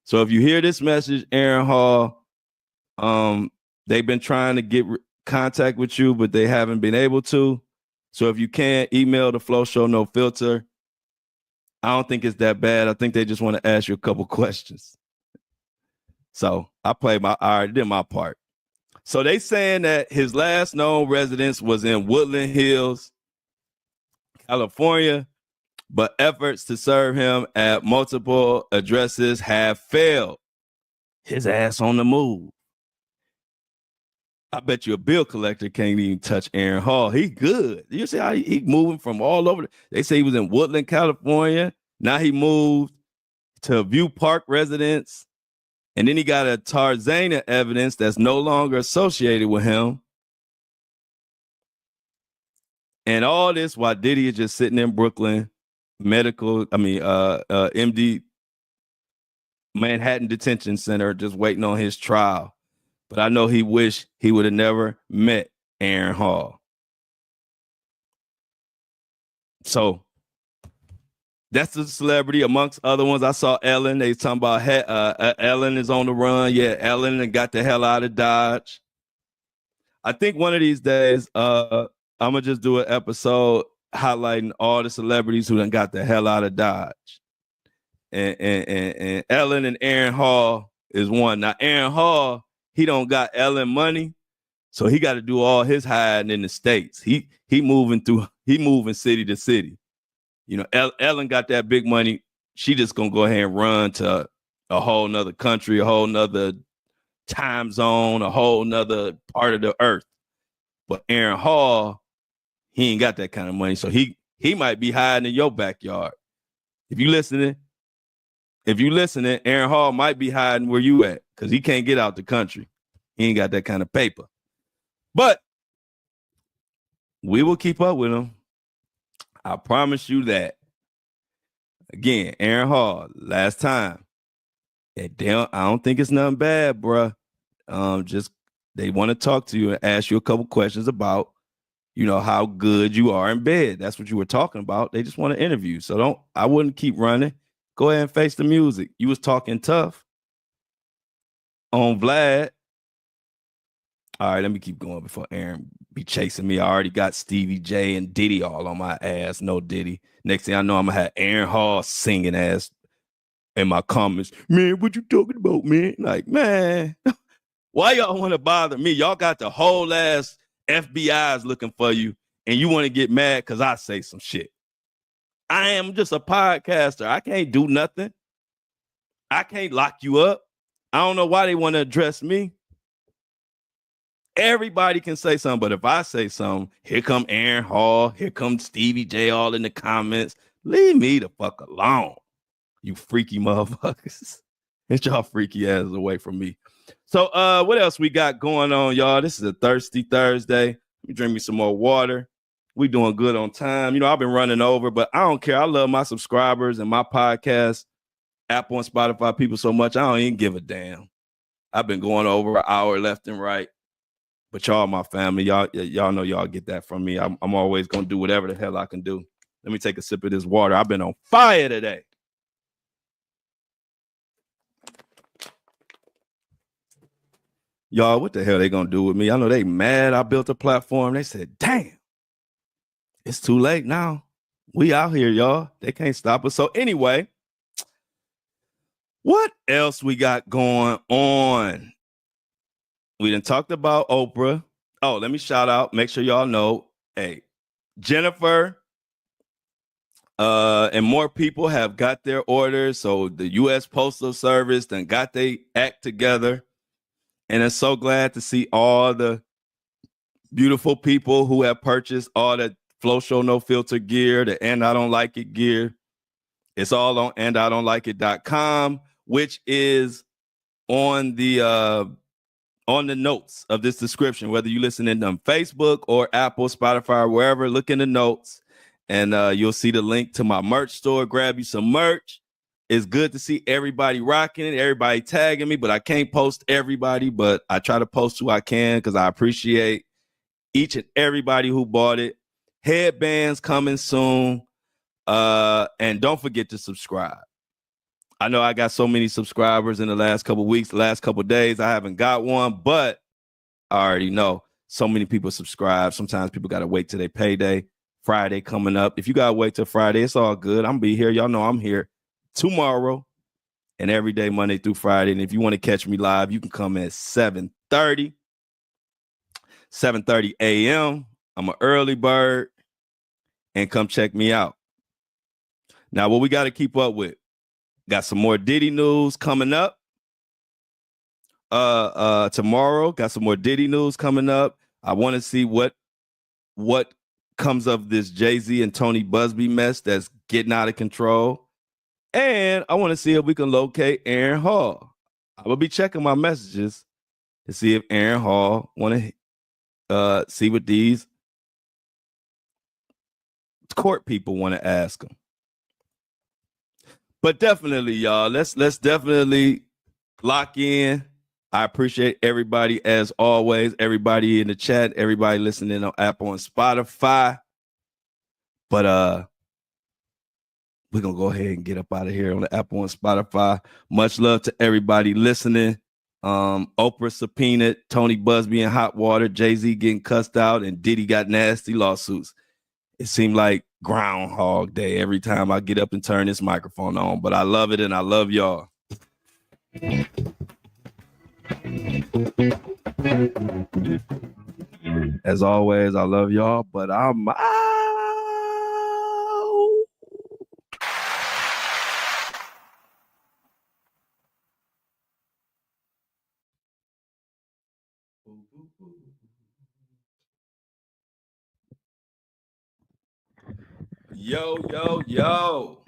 So if you hear this message, Aaron Hall, they've been trying to get contact with you, but they haven't been able to. So if you can, email the Flow Show No Filter. I don't think it's that bad. I think they just want to ask you a couple questions. So I already did my part. So they saying that his last known residence was in Woodland Hills, California, but efforts to serve him at multiple addresses have failed. His ass on the move. I bet you a bill collector can't even touch Aaron Hall. He good. You see how he moving from all over. They say he was in Woodland, California. Now he moved to View Park residence. And then he got a Tarzana evidence that's no longer associated with him. And all this while Diddy is just sitting in Brooklyn, MD Manhattan Detention Center, just waiting on his trial. But I know he wished he would have never met Aaron Hall. So that's the celebrity amongst other ones. I saw Ellen. They talking about Ellen is on the run. Yeah, Ellen got the hell out of Dodge. I think one of these days, I'm gonna just do an episode highlighting all the celebrities who done got the hell out of Dodge. And Ellen and Aaron Hall is one. Now Aaron Hall, he don't got Ellen money, so he got to do all his hiding in the States. He moving city to city. You know, Ellen got that big money. She just gonna go ahead and run to a whole nother country, a whole nother time zone, a whole nother part of the earth. But Aaron Hall, he ain't got that kind of money, so he might be hiding in your backyard. If you listening, Aaron Hall might be hiding where you at because he can't get out the country. He ain't got that kind of paper. But we will keep up with him. I promise you that. Again, Aaron Hall, last time. I don't think it's nothing bad, bruh. Just they want to talk to you and ask you a couple questions about, how good you are in bed. That's what you were talking about. They just want to interview. So I wouldn't keep running. Go ahead and face the music. You was talking tough on Vlad. All right, let me keep going before Aaron be chasing me. I already got Stevie J and Diddy all on my ass. No Diddy. Next thing I know, I'm gonna have Aaron Hall singing ass in my comments. Man, what you talking about, man? Like, man, why y'all want to bother me? Y'all got the whole ass FBI's looking for you, and you want to get mad because I say some shit. I am just a podcaster. I can't do nothing. I can't lock you up. I don't know why they want to address me. Everybody can say something, but if I say something, here come Aaron Hall, here comes Stevie J all in the comments. Leave me the fuck alone, you freaky motherfuckers. Get y'all freaky asses away from me. So what else we got going on, y'all? This is a thirsty Thursday. Let me drink me some more water. We doing good on time. I've been running over, but I don't care. I love my subscribers and my podcast, Apple and Spotify people so much, I don't even give a damn. I've been going over an hour left and right. But y'all, my family, y'all know y'all get that from me. I'm always going to do whatever the hell I can do. Let me take a sip of this water. I've been on fire today. Y'all, what the hell they going to do with me? I know they mad I built a platform. They said, damn, it's too late now. We out here, y'all. They can't stop us. So anyway, what else we got going on? We done talked about Oprah. Oh, let me shout out. Make sure y'all know, hey, Jennifer and more people have got their orders. So the U.S. Postal Service done got their act together. And I'm so glad to see all the beautiful people who have purchased all the Flow Show No Filter gear, the And I Don't Like It gear. It's all on andidon'tlikeit.com, which is on the notes of this description, whether you listen in on Facebook or Apple, Spotify, or wherever, look in the notes and you'll see the link to my merch store. Grab you some merch. It's good to see everybody rocking it, everybody tagging me, but I can't post everybody, but I try to post who I can because I appreciate each and everybody who bought it. Headbands coming soon. And don't forget to subscribe. I know I got so many subscribers in the last couple of weeks, the last couple of days. I haven't got one, but I already know so many people subscribe. Sometimes people got to wait till they payday. Friday coming up. If you got to wait till Friday, it's all good. I'm going to be here. Y'all know I'm here tomorrow and every day, Monday through Friday. And if you want to catch me live, you can come at 7:30 a.m. I'm an early bird and come check me out. Now, what we got to keep up with? Got some more Diddy news coming up. Tomorrow, got some more Diddy news coming up. I want to see what comes of this Jay-Z and Tony Buzzbee mess that's getting out of control. And I want to see if we can locate Aaron Hall. I will be checking my messages to see if Aaron Hall want to see what these court people want to ask him. But definitely, y'all, let's definitely lock in. I appreciate everybody as always, everybody in the chat, everybody listening on Apple and Spotify. But we're gonna go ahead and get up out of here on the Apple and Spotify. Much love to everybody listening. Oprah subpoenaed Tony Buzzbee in hot water, Jay-Z getting cussed out, and Diddy got nasty lawsuits. It seemed like Groundhog Day every time I get up and turn this microphone on, but I love it and I love y'all. As always, I love y'all, but I'm out. Yo, yo, yo.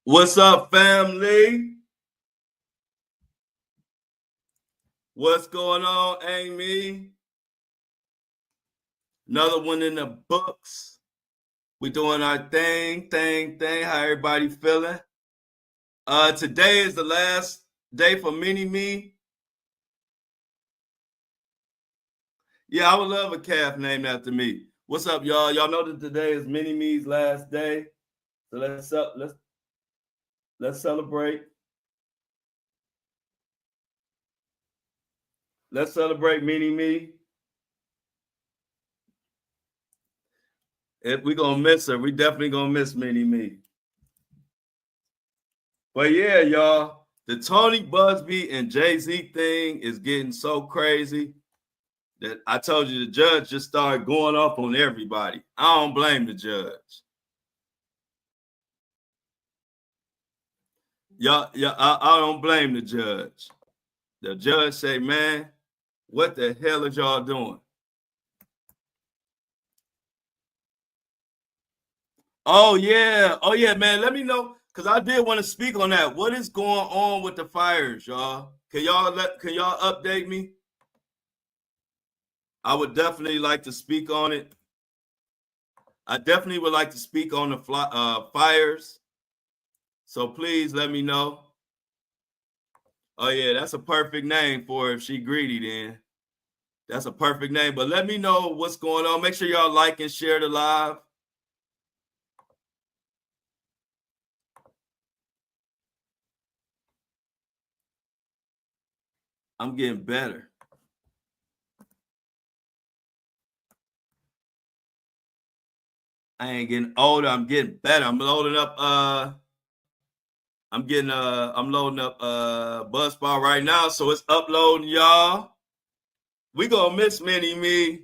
What's up, family? What's going on, Amy? Another one in the books. We doing our thing. How everybody feeling? Today is the last day for Mini-Me. Yeah, I would love a calf named after me. What's up, y'all? Y'all know that today is Mini-Me's last day. So let's celebrate. Let's celebrate Mini-Me. If we gonna miss her, we definitely gonna miss Mini-Me. But yeah, y'all, the Tony Buzzbee and Jay-Z thing is getting so crazy that I told you the judge just started going off on everybody. I don't blame the judge. I don't blame the judge. The judge say, man, what the hell is y'all doing? Oh yeah, man. Let me know, because I did want to speak on that. What is going on with the fires, y'all? Can y'all update me? I would definitely like to speak on it. I definitely would like to speak on the fires. So please let me know. Oh yeah, that's a perfect name for her if she greedy then. That's a perfect name. But let me know what's going on. Make sure y'all like and share the live. I'm getting better. I ain't getting older. I'm getting better. I'm loading up. I'm loading up Buzzbee right now, so it's uploading, y'all. We gonna miss Mini-Me.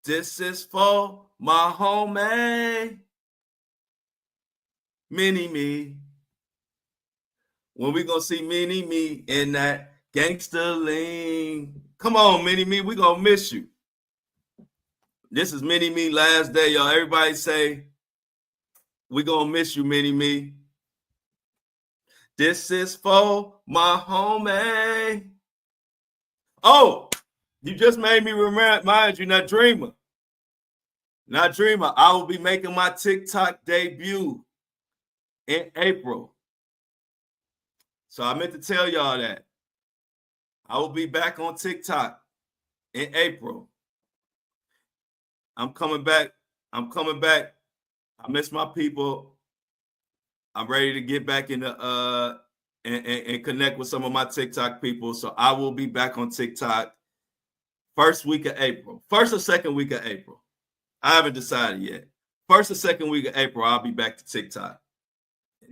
This is for my homie, Mini-Me. When we gonna see Mini-Me in that gangster lean? Come on, Mini-Me, we gonna miss you. This is Mini-Me last day, y'all. Everybody say we gonna miss you, Mini-Me. This is for my homie. Oh, you just made me remind you, not Dreamer. I will be making my TikTok debut in April. So I meant to tell y'all that. I will be back on TikTok in April. I'm coming back. I miss my people. I'm ready to get back into and connect with some of my TikTok people. So I will be back on TikTok first week of April. First or second week of April. I haven't decided yet. First or second week of April, I'll be back to TikTok.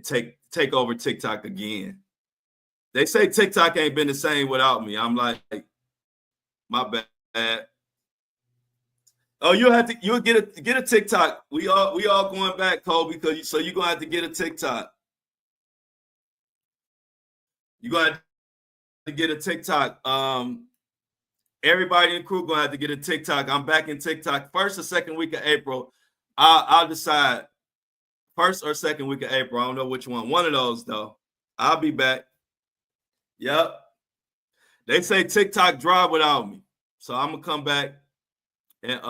Take over TikTok again. They say TikTok ain't been the same without me. I'm like, my bad. Oh, you'll get a TikTok. We all going back, Cole, because so you're gonna have to get a TikTok. You're gonna have to get a TikTok. Everybody in the crew gonna have to get a TikTok. I'm back in TikTok first or second week of April. I'll decide first or second week of April. I don't know which one. One of those though. I'll be back. Yep. They say TikTok dry without me, so I'm gonna come back and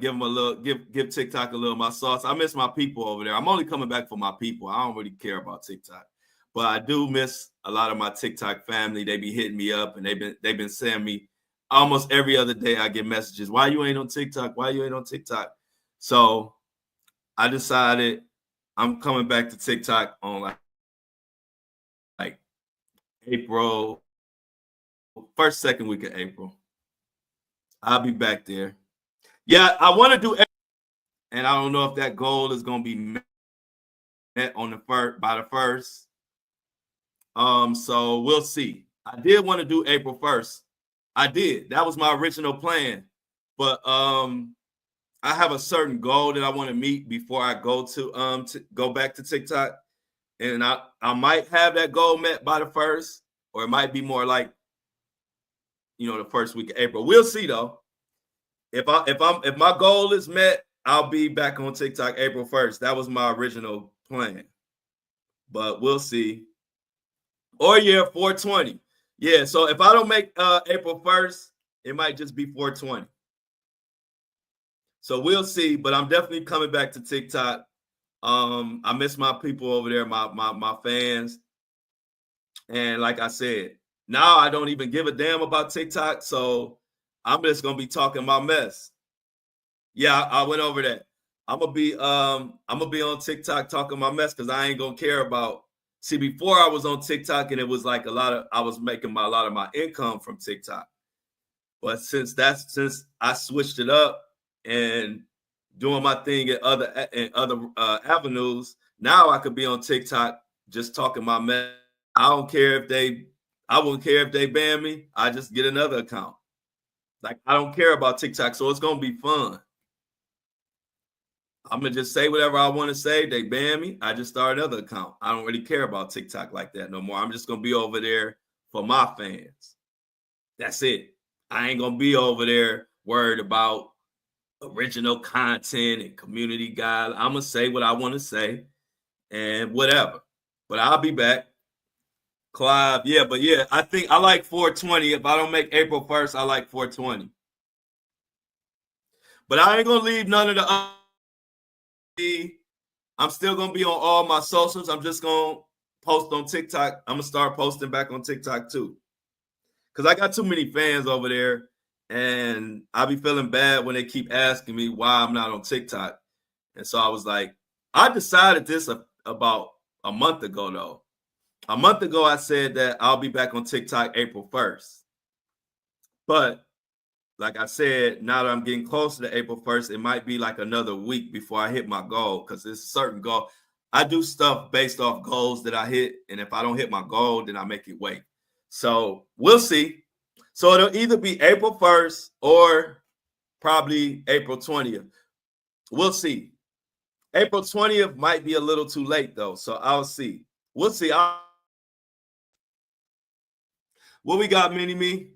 give them a little, give TikTok a little my sauce. I miss my people over there. I'm only coming back for my people. I don't really care about TikTok, but I do miss a lot of my TikTok family. They be hitting me up, and they've been sending me almost every other day. I get messages. Why you ain't on TikTok? Why you ain't on TikTok? So I decided I'm coming back to TikTok on like April, first, second week of April. I'll be back there. Yeah, I want to do, and I don't know if that goal is going to be met on the first by the first. So we'll see. I did want to do April 1st. I did. That was my original plan, but I have a certain goal that I want to meet before I go to go back to TikTok, and I might have that goal met by the first, or it might be more like, the first week of April. We'll see though. If my goal is met, I'll be back on TikTok April 1st. That was my original plan. But we'll see. Or 420. Yeah, so if I don't make April 1st, It might just be 420. So we'll see, but I'm definitely coming back to TikTok. I miss my people over there, my fans. And like I said, now I don't even give a damn about TikTok, so I'm just gonna be talking my mess. Yeah, I went over that. I'm gonna be on TikTok talking my mess because I ain't gonna care about. See, before I was on TikTok and it was like I was making a lot of my income from TikTok. But since I switched it up and doing my thing at other avenues, now I could be on TikTok just talking my mess. I wouldn't care if they ban me. I just get another account. Like, I don't care about TikTok, so it's gonna be fun. I'm gonna just say whatever I want to say. They ban me, I just start another account. I don't really care about TikTok like that no more. I'm just gonna be over there for my fans. That's it. I ain't gonna be over there worried about original content and community guide. I'm gonna say what I want to say and whatever. But I'll be back. Clive, yeah, but yeah, I think I like 420. If I don't make April 1st, I like 420. But I ain't gonna leave none of the other. I'm still gonna be on all my socials. I'm just gonna post on TikTok. I'm gonna start posting back on TikTok too. Because I got too many fans over there, and I be feeling bad when they keep asking me why I'm not on TikTok. And so I was like, I decided this about a month ago, though. A month ago, I said that I'll be back on TikTok April 1st. But like I said, now that I'm getting closer to April 1st, it might be like another week before I hit my goal because it's a certain goal. I do stuff based off goals that I hit, and if I don't hit my goal, then I make it wait. So we'll see. So it'll either be April 1st or probably April 20th. We'll see. April 20th might be a little too late, though, so I'll see. We'll see. What we got, Mini-Me?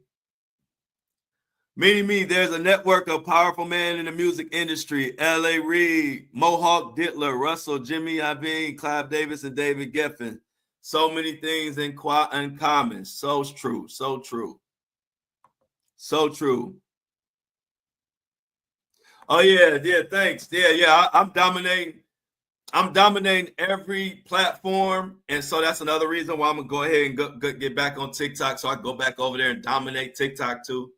Mini-Me, there's a network of powerful men in the music industry. L.A. Reid, Mohawk Dittler, Russell, Jimmy Iovine, Clive Davis, and David Geffen. So many things in common. So true. So true. So true. Oh, yeah. Thanks. Yeah. I'm dominating. I'm dominating every platform. And so that's another reason why I'm going to go ahead and get back on TikTok so I can go back over there and dominate TikTok too.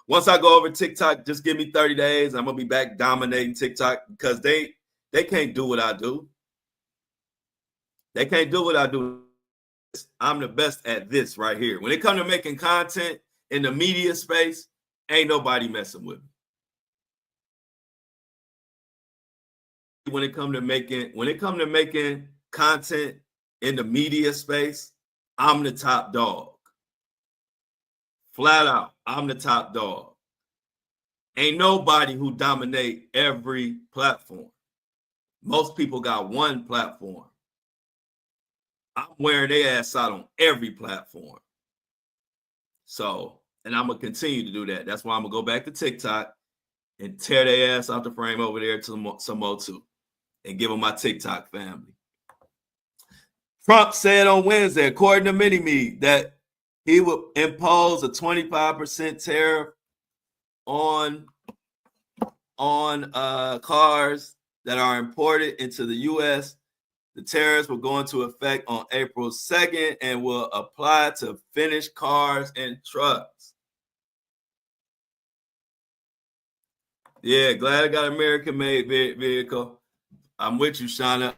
Once I go over TikTok, just give me 30 days. I'm going to be back dominating TikTok because they can't do what I do. They can't do what I do. I'm the best at this right here. When it comes to making content in the media space, ain't nobody messing with me. When it comes to making content in the media space, I'm the top dog. Flat out, I'm the top dog. Ain't nobody who dominate every platform. Most people got one platform. I'm wearing their ass out on every platform. So, and I'm going to continue to do that. That's why I'm going to go back to TikTok and tear their ass out the frame over there to some more too and give them my TikTok family. Trump said on Wednesday, according to Mini-Me, that he would impose a 25% tariff on cars that are imported into the U.S. The tariffs will go into effect on April 2nd and will apply to finished cars and trucks. Yeah, glad I got an American-made vehicle. I'm with you, Shauna.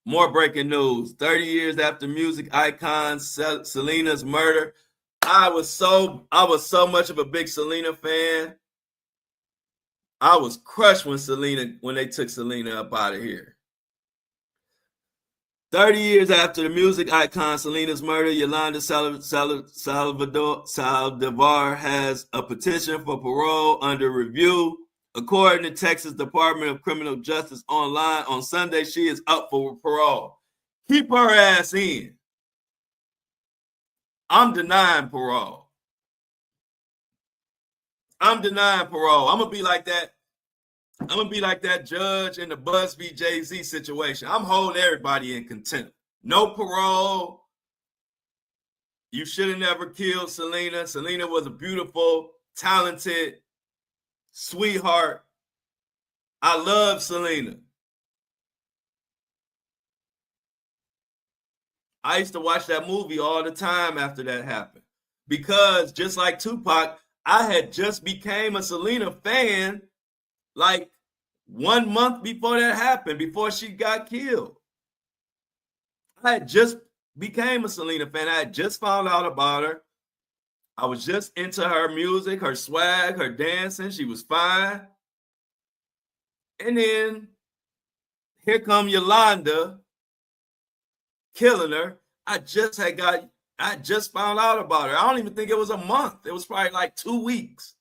More breaking news. 30 years after music icon Selena's murder. I was so much of a big Selena fan. I was crushed when they took Selena up out of here. 30 years after the music icon Selena's murder, Yolanda Saldivar has a petition for parole under review. According to Texas Department of Criminal Justice online on Sunday, she is up for parole. Keep her ass in. I'm denying parole. I'm gonna be like that. I'm gonna be like that judge in the Buzzbee Jay-Z situation. I'm holding everybody in contempt. No parole. You should have never killed Selena. Selena was a beautiful, talented sweetheart. I love Selena. I used to watch that movie all the time after that happened. Because just like Tupac, I had just became a Selena fan like 1 month before that happened, before she got killed. I had just became a Selena fan. I had just found out about her. I was just into her music, her swag, her dancing. She was fine. And then here come Yolanda killing her. I just found out about her. I don't even think it was a month. It was probably like 2 weeks.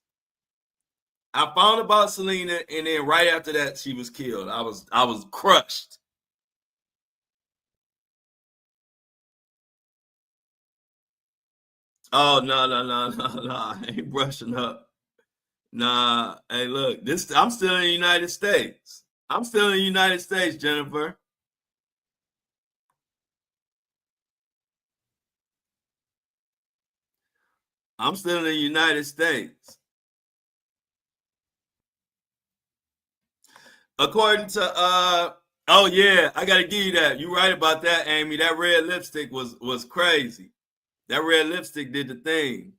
I found about Selena, and then right after that, she was killed. I was crushed. Oh no! I ain't brushing up. Nah, hey, look, this I'm still in the United States. I'm still in the United States, Jennifer. I'm still in the United States. According to oh yeah, I gotta give you that. You right about that, Amy. That red lipstick was crazy. That red lipstick did the thing.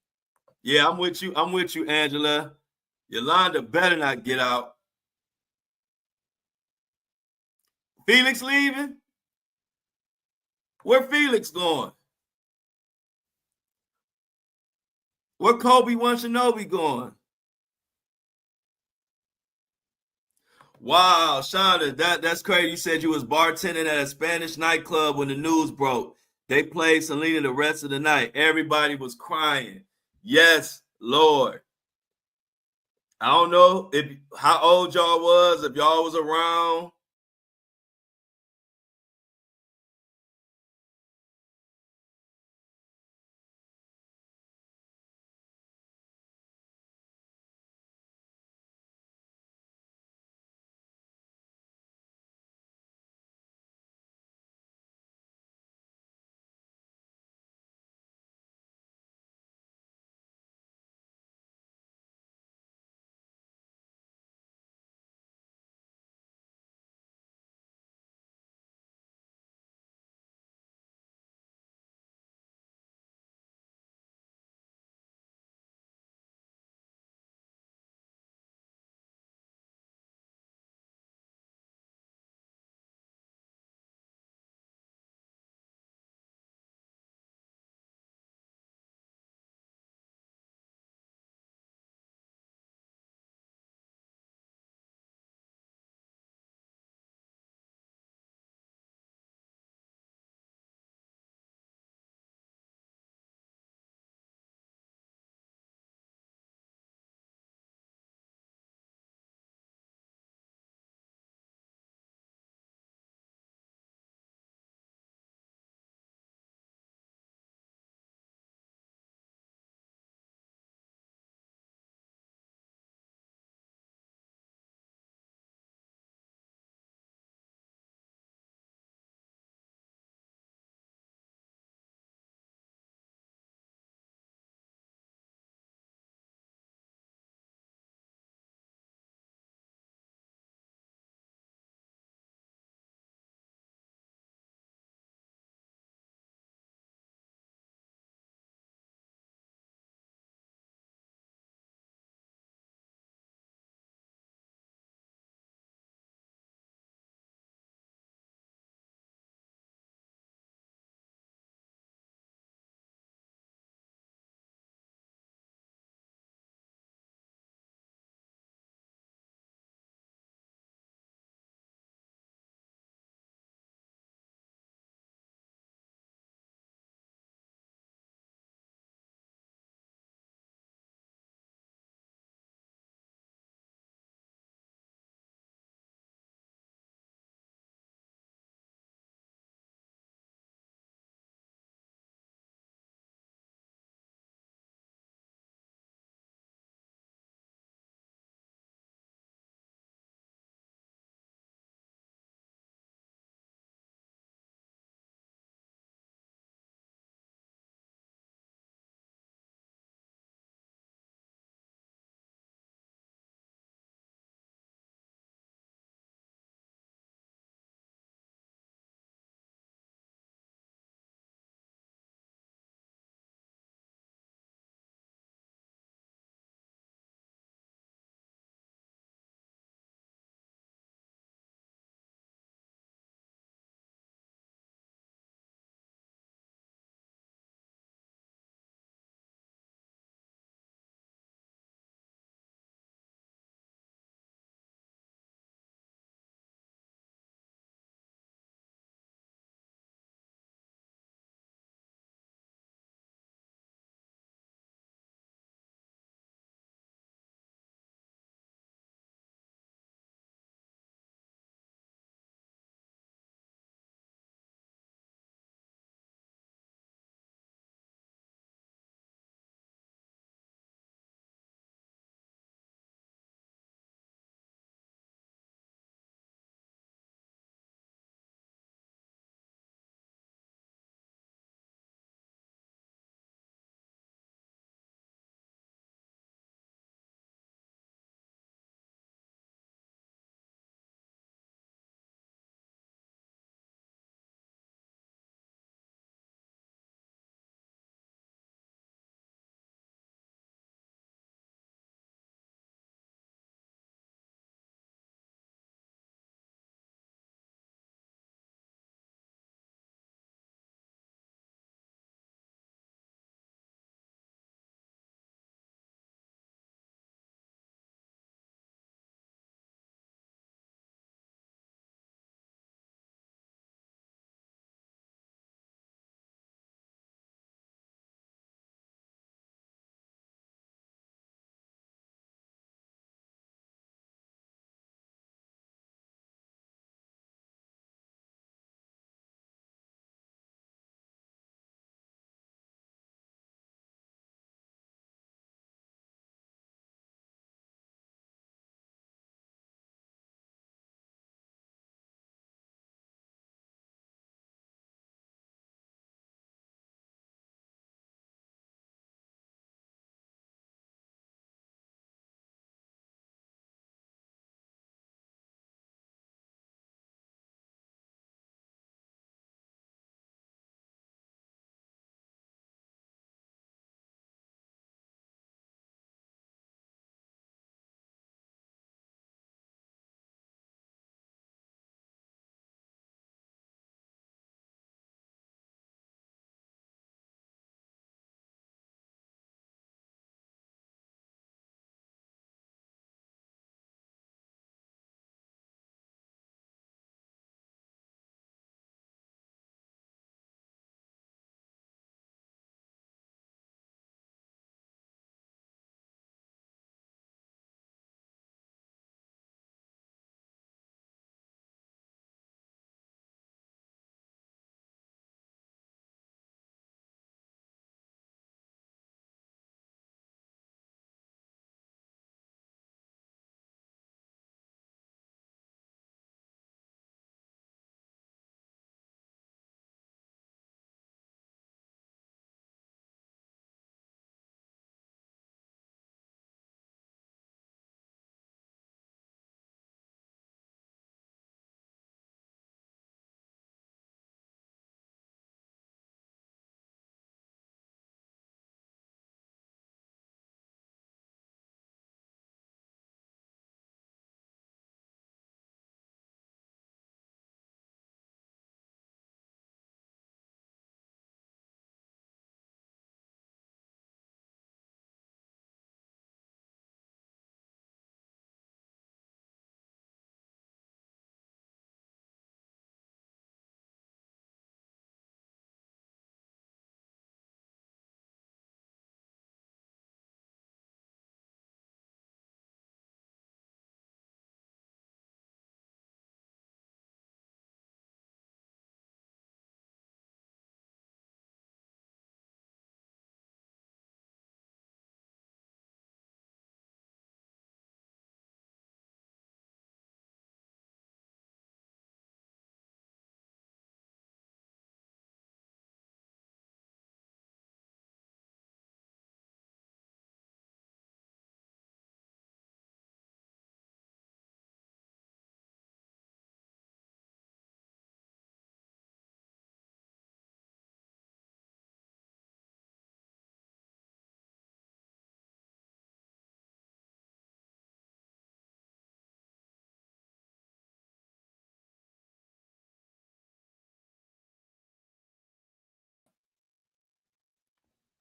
Yeah, I'm with you. I'm with you, Angela. Yolanda better not get out. Felix leaving? Where Felix going? Where Kobe Wanshinobi going? Wow, Shonda, that's crazy. You said you was bartending at a Spanish nightclub when the news broke. They played Selena the rest of the night. Everybody was crying. Yes, Lord. I don't know if how old y'all was, if y'all was around.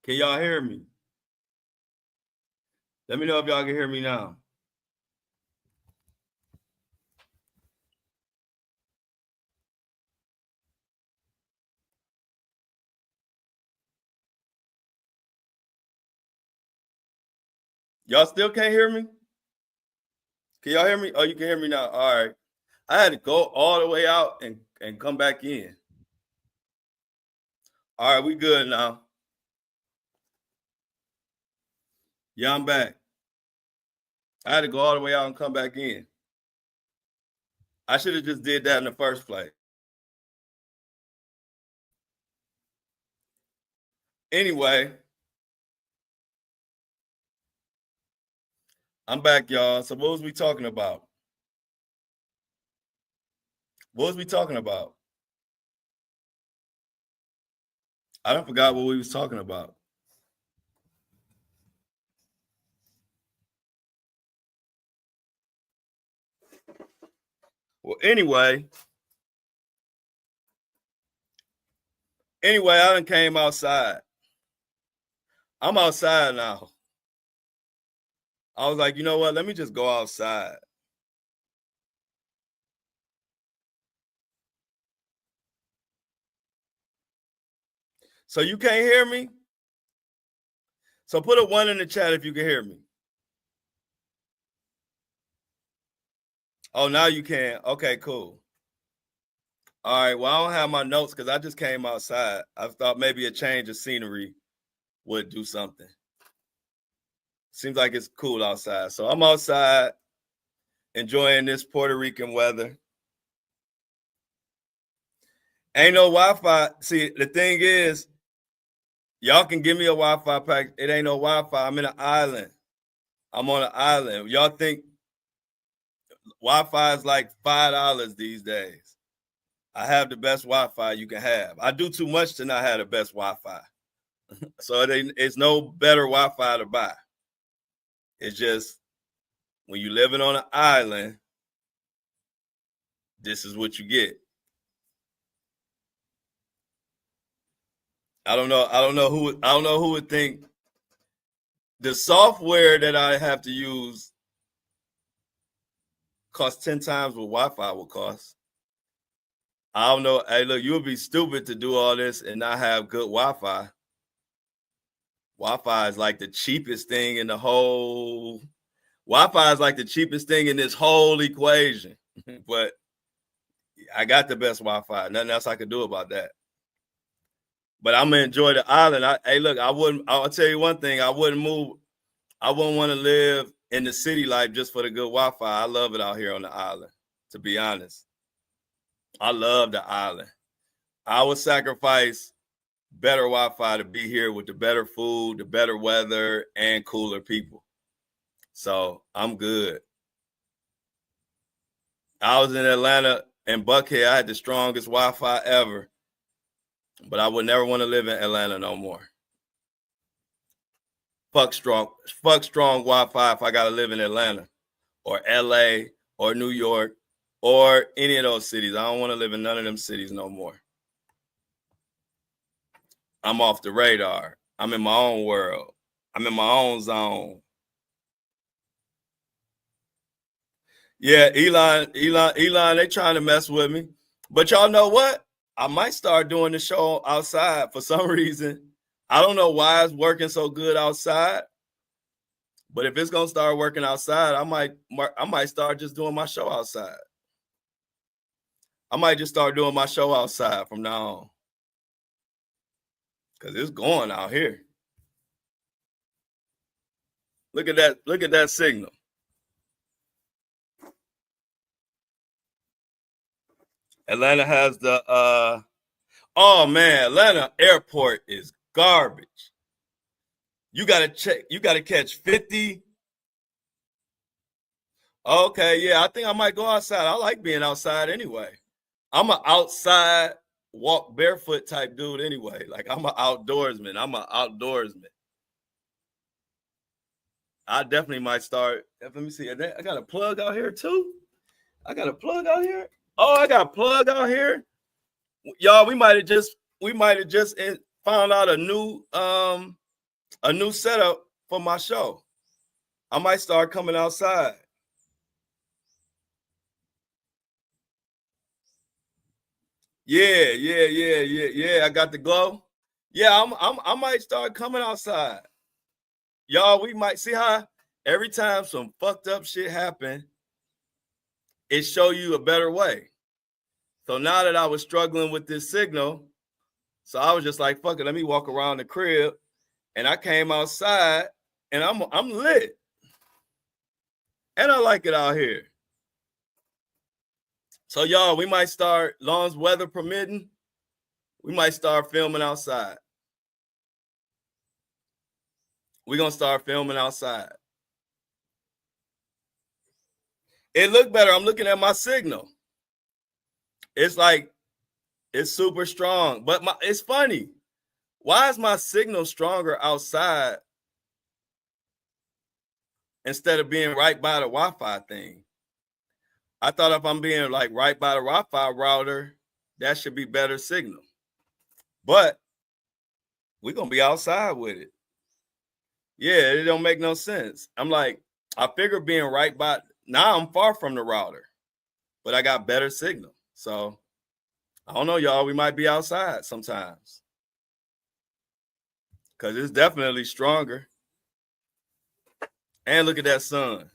Can y'all hear me? Let me know if y'all can hear me now. Y'all still can't hear me? Can y'all hear me? Oh, you can hear me now. All right. I had to go all the way out and come back in. All right, we good now. Yeah, I'm back. I had to go all the way out and come back in. I should have just did that in the first place. Anyway, I'm back, y'all. So what was we talking about? What was we talking about? I don't forgot what we was talking about. Well, anyway, I done came outside. I'm outside now. I was like, you know what? Let me just go outside. So you can't hear me? So put a 1 in the chat if you can hear me. Oh, now you can. Okay, cool. All right. Well, I don't have my notes because I just came outside. I thought maybe a change of scenery would do something. Seems like it's cool outside. So I'm outside enjoying this Puerto Rican weather. Ain't no Wi-Fi. See, the thing is, y'all can give me a Wi-Fi pack. It ain't no Wi-Fi. I'm in an island. I'm on an island. Y'all think Wi-Fi is like $5 these days. I have the best Wi-Fi you can have. I do too much to not have the best Wi-Fi. So it's no better Wi-Fi to buy. It's just when you're living on an island, this is what you get. I don't know who would think the software that I have to use costs 10 times what Wi-Fi will cost. I don't know. Hey, look, you would be stupid to do all this and not have good Wi-Fi. Wi-Fi is like the cheapest thing in the whole. Wi-Fi is like the cheapest thing in this whole equation. But I got the best Wi-Fi. Nothing else I could do about that. But I'm gonna enjoy the island. I'll tell you one thing. I wouldn't move. I wouldn't want to live in the city life just for the good Wi-Fi. I love it out here on the island, to be honest. I love the island. I would sacrifice better Wi-Fi to be here with the better food, the better weather, and cooler people. So I'm good. I was in Atlanta and Buckhead. I had the strongest Wi-Fi ever, but I would never want to live in Atlanta no more. Fuck strong Wi-Fi if I gotta live in Atlanta or LA or New York or any of those cities. I don't want to live in none of them cities no more. I'm off the radar. I'm in my own world. I'm in my own zone. Yeah, Elon, they trying to mess with me. But y'all know what? I might start doing the show outside for some reason. I don't know why it's working so good outside. But if it's gonna start working outside, I might start just doing my show outside. I might just start doing my show outside from now on. Because it's going out here. Look at that signal. Atlanta has the oh man, Atlanta airport is garbage. You gotta catch 50. Okay, yeah, I think I might go outside. I like being outside anyway. I'm an outside walk barefoot type dude anyway. Like I'm an outdoorsman. I definitely might start. Let me see. I got a plug out here too. I got a plug out here. Oh, I got a plug out here. Y'all, we might have just found out a new a new setup for my show. I might start coming outside. Yeah. I got the glow. Yeah, I might start coming outside. Y'all, we might see how every time some fucked up shit happen, it show you a better way. So now that I was struggling with this signal, so I was just like, fuck it, let me walk around the crib. And I came outside and I'm lit. And I like it out here. So y'all, we might start, long as weather permitting, we might start filming outside. We're gonna start filming outside. It looked better. I'm looking at my signal. It's like, it's super strong. But it's funny. Why is my signal stronger outside instead of being right by the Wi-Fi thing? I thought if I'm being like right by the Wi-Fi router, that should be better signal. But we're gonna be outside with it. Yeah, it don't make no sense. I'm like, I figure being right by, now I'm far from the router, but I got better signal. So I don't know, y'all. We might be outside sometimes because it's definitely stronger. And look at that sun.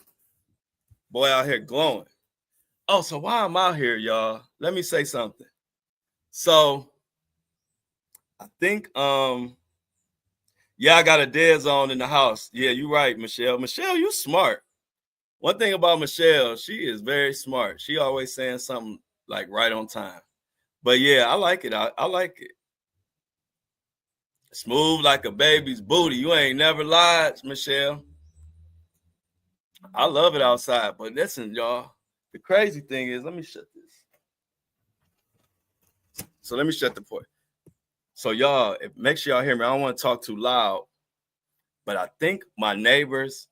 Boy, out here glowing. Oh, so why I'm out here, y'all? Let me say something. So I think, yeah, I got a dead zone in the house. Yeah, you're right, Michelle. Michelle, you smart. One thing about Michelle, she is very smart. She always saying something like right on time. But yeah, I like it. I like it. Smooth like a baby's booty. You ain't never lied, Michelle. I love it outside. But listen, y'all, the crazy thing is, let me shut this. So let me shut the port. So y'all, make sure y'all hear me. I don't want to talk too loud. But I think my neighbors,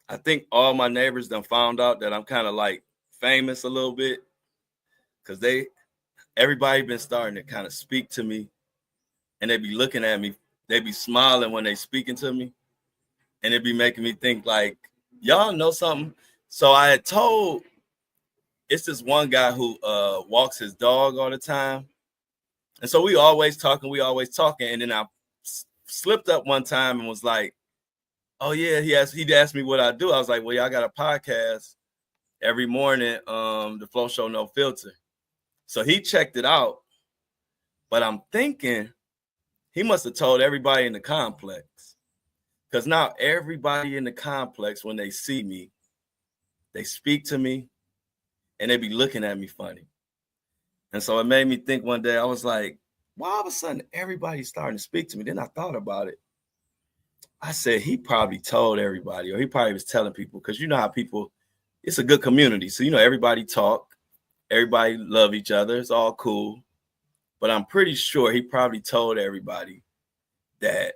I think all my neighbors done found out that I'm kind of like famous a little bit. Because everybody been starting to kind of speak to me. And they be looking at me. They be smiling when they speaking to me. And it be making me think like, y'all know something. So I had told, it's this one guy who walks his dog all the time. And so we always talking. And then I slipped up one time and was like, oh yeah, he asked me what I do. I was like, well, yeah, I got a podcast every morning, the Flow Show No Filter. So he checked it out. But I'm thinking he must have told everybody in the complex. Because now everybody in the complex, when they see me, they speak to me and they be looking at me funny. And so it made me think one day, I was like, why all of a sudden everybody's starting to speak to me? Then I thought about it. I said, he probably told everybody, or he probably was telling people, because you know how people, it's a good community. So, you know, everybody talk, everybody love each other. It's all cool. But I'm pretty sure he probably told everybody that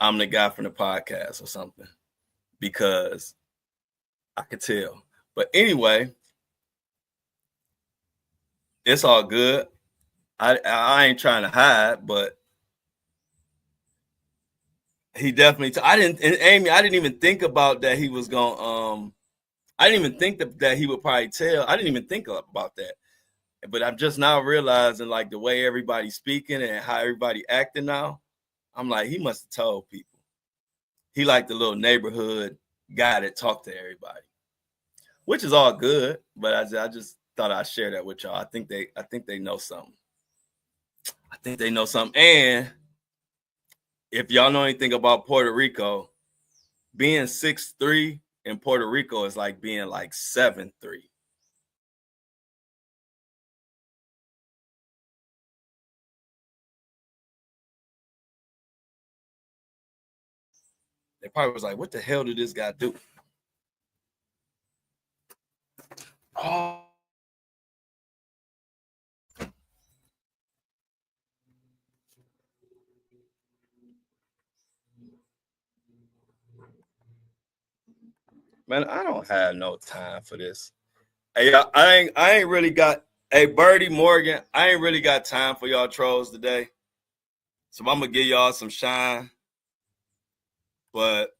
I'm the guy from the podcast or something, because I could tell. But anyway, it's all good. I ain't trying to hide, but he definitely. Amy, I didn't even think about that. He was going. I didn't even think that he would probably tell. I didn't even think about that. But I'm just now realizing like the way everybody's speaking and how everybody acting now. I'm like, he must have told people. He like the little neighborhood guy that talked to everybody, which is all good. But I just thought I'd share that with y'all. I think they know something. I think they know something. And if y'all know anything about Puerto Rico, being 6'3" in Puerto Rico is like being like 7'3". They probably was like, what the hell did this guy do? Oh. Man, I don't have no time for this. Hey, I ain't really got, hey, Birdie Morgan, I ain't really got time for y'all trolls today. So I'm gonna give y'all some shine. But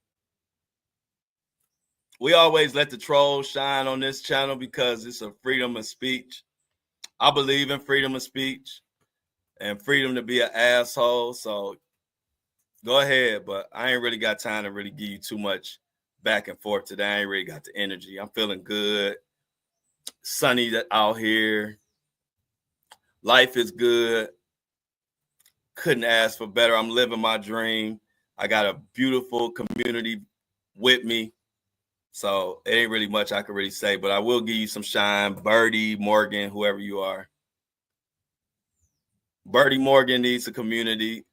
we always let the trolls shine on this channel because it's a freedom of speech. I believe in freedom of speech and freedom to be an asshole. So go ahead, but I ain't really got time to really give you too much back and forth today. I ain't really got the energy. I'm feeling good. Sunny out here. Life is good. Couldn't ask for better. I'm living my dream. I got a beautiful community with me. So it ain't really much I can really say, but I will give you some shine. Birdie, Morgan, whoever you are. Birdie Morgan needs a community.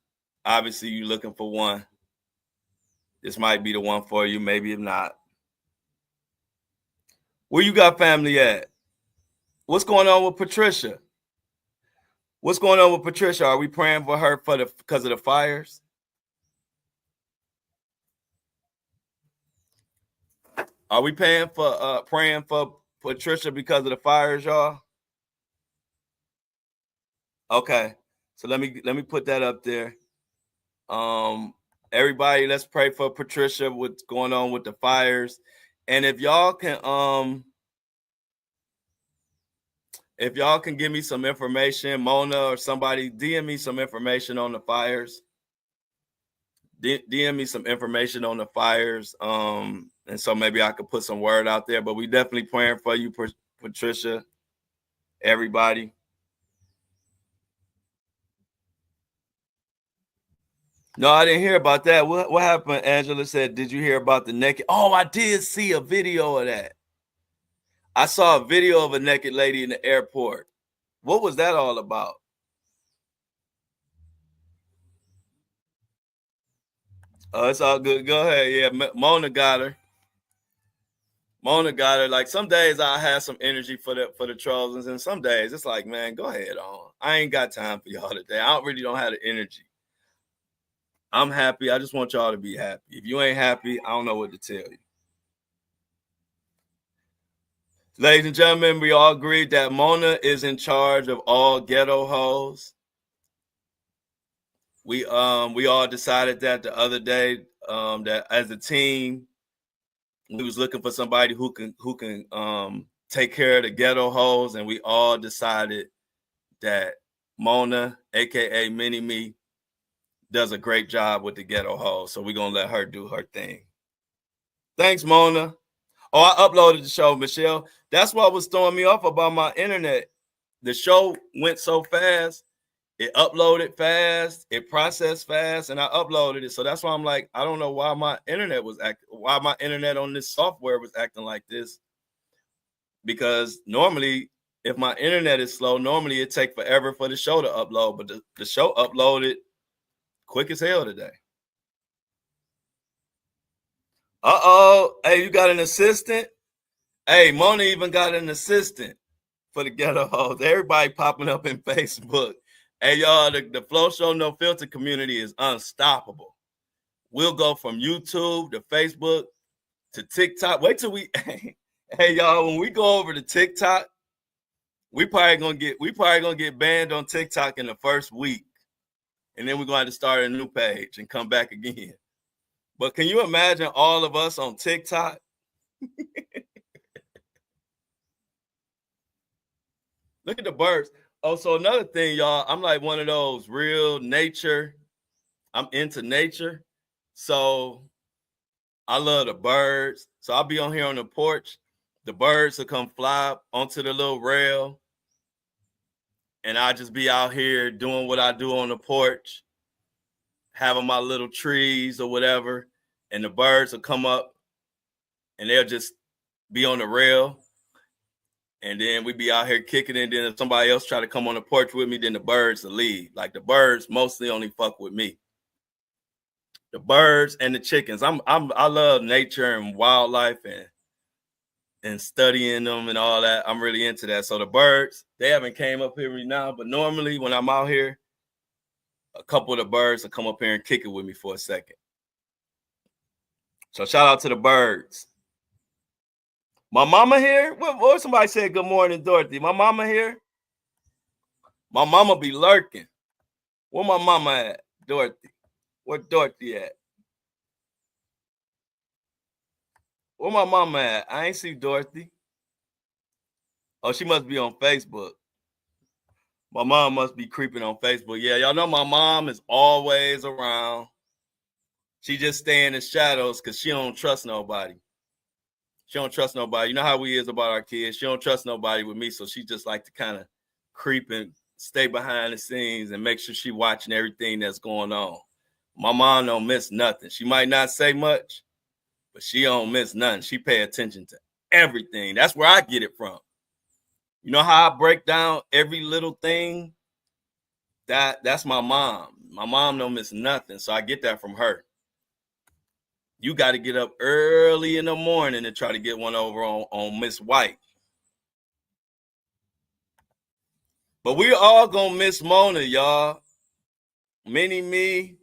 Obviously, you're looking for one. This might be the one for you. Maybe if not. Where you got family at? What's going on with Patricia? What's going on with Patricia? Are we praying for her because of the fires? Are we praying for Patricia because of the fires, y'all? Okay, so let me put that up there. Everybody, let's pray for Patricia. What's going on with the fires? And if y'all can give me some information, Mona or somebody, DM me some information on the fires. DM me some information on the fires. And so maybe I could put some word out there. But we definitely praying for you, Patricia. Everybody. No, I didn't hear about that. What happened? Angela said, did you hear about the naked? Oh, I did see a video of that. I saw a video of a naked lady in the airport. What was that all about? Oh, it's all good. Go ahead. Yeah, Mona got her. Like some days I have some energy for the trolls, and some days it's like, man, go ahead on. I ain't got time for y'all today. I don't have the energy. I'm happy. I just want y'all to be happy. If you ain't happy, I don't know what to tell you. Ladies and gentlemen, we all agreed that Mona is in charge of all ghetto hoes. We all decided that the other day, that as a team, we was looking for somebody who can take care of the ghetto hoes, and we all decided that Mona, aka Mini Me, does a great job with the ghetto hoes. So we're gonna let her do her thing. Thanks, Mona. Oh, I uploaded the show, Michelle. That's what was throwing me off about my internet. The show went so fast. It uploaded fast, it processed fast, and I uploaded it. So that's why I'm like, I don't know why my internet on this software was acting like this. Because normally, if my internet is slow, normally it take forever for the show to upload. But the show uploaded quick as hell today. Hey, you got an assistant? Hey, Mona even got an assistant for the ghetto hoes. Everybody popping up in Facebook. Hey, y'all, the Flow Show No Filter community is unstoppable. We'll go from YouTube to Facebook to TikTok. Wait till hey, y'all, when we go over to TikTok, we probably gonna get banned on TikTok in the first week. And then we're going to have to start a new page and come back again. But can you imagine all of us on TikTok? Look at the birds. Oh, so another thing, y'all, I'm like one of those real nature. I'm into nature. So I love the birds. So I'll be on here on the porch. The birds will come fly onto the little rail. And I'll just be out here doing what I do on the porch, having my little trees or whatever. And the birds will come up and they'll just be on the rail. And then we be out here kicking it. And then if somebody else try to come on the porch with me, then the birds will leave. Like the birds mostly only fuck with me. The birds and the chickens. I love nature and wildlife and studying them and all that. I'm really into that. So the birds, they haven't came up here now, but normally when I'm out here, a couple of the birds will come up here and kick it with me for a second. So shout out to the birds. My mama here? What somebody said good morning, Dorothy. My mama here? My mama be lurking. Where my mama at? Dorothy. Where Dorothy at? Where my mama at? I ain't see Dorothy. Oh, she must be on Facebook. My mom must be creeping on Facebook. Yeah, y'all know my mom is always around. She just stay in the shadows because she don't trust nobody. She don't trust nobody. You know how we is about our kids. She don't trust nobody with me, so she just like to kind of creep and stay behind the scenes and make sure she watching everything that's going on. My mom don't miss nothing. She might not say much, but she don't miss nothing. She pay attention to everything. That's where I get it from. You know how I break down every little thing? That's my mom. My mom don't miss nothing, so I get that from her. You got to get up early in the morning and try to get one over on Miss White. But we all gonna miss Mona, y'all. Mini me.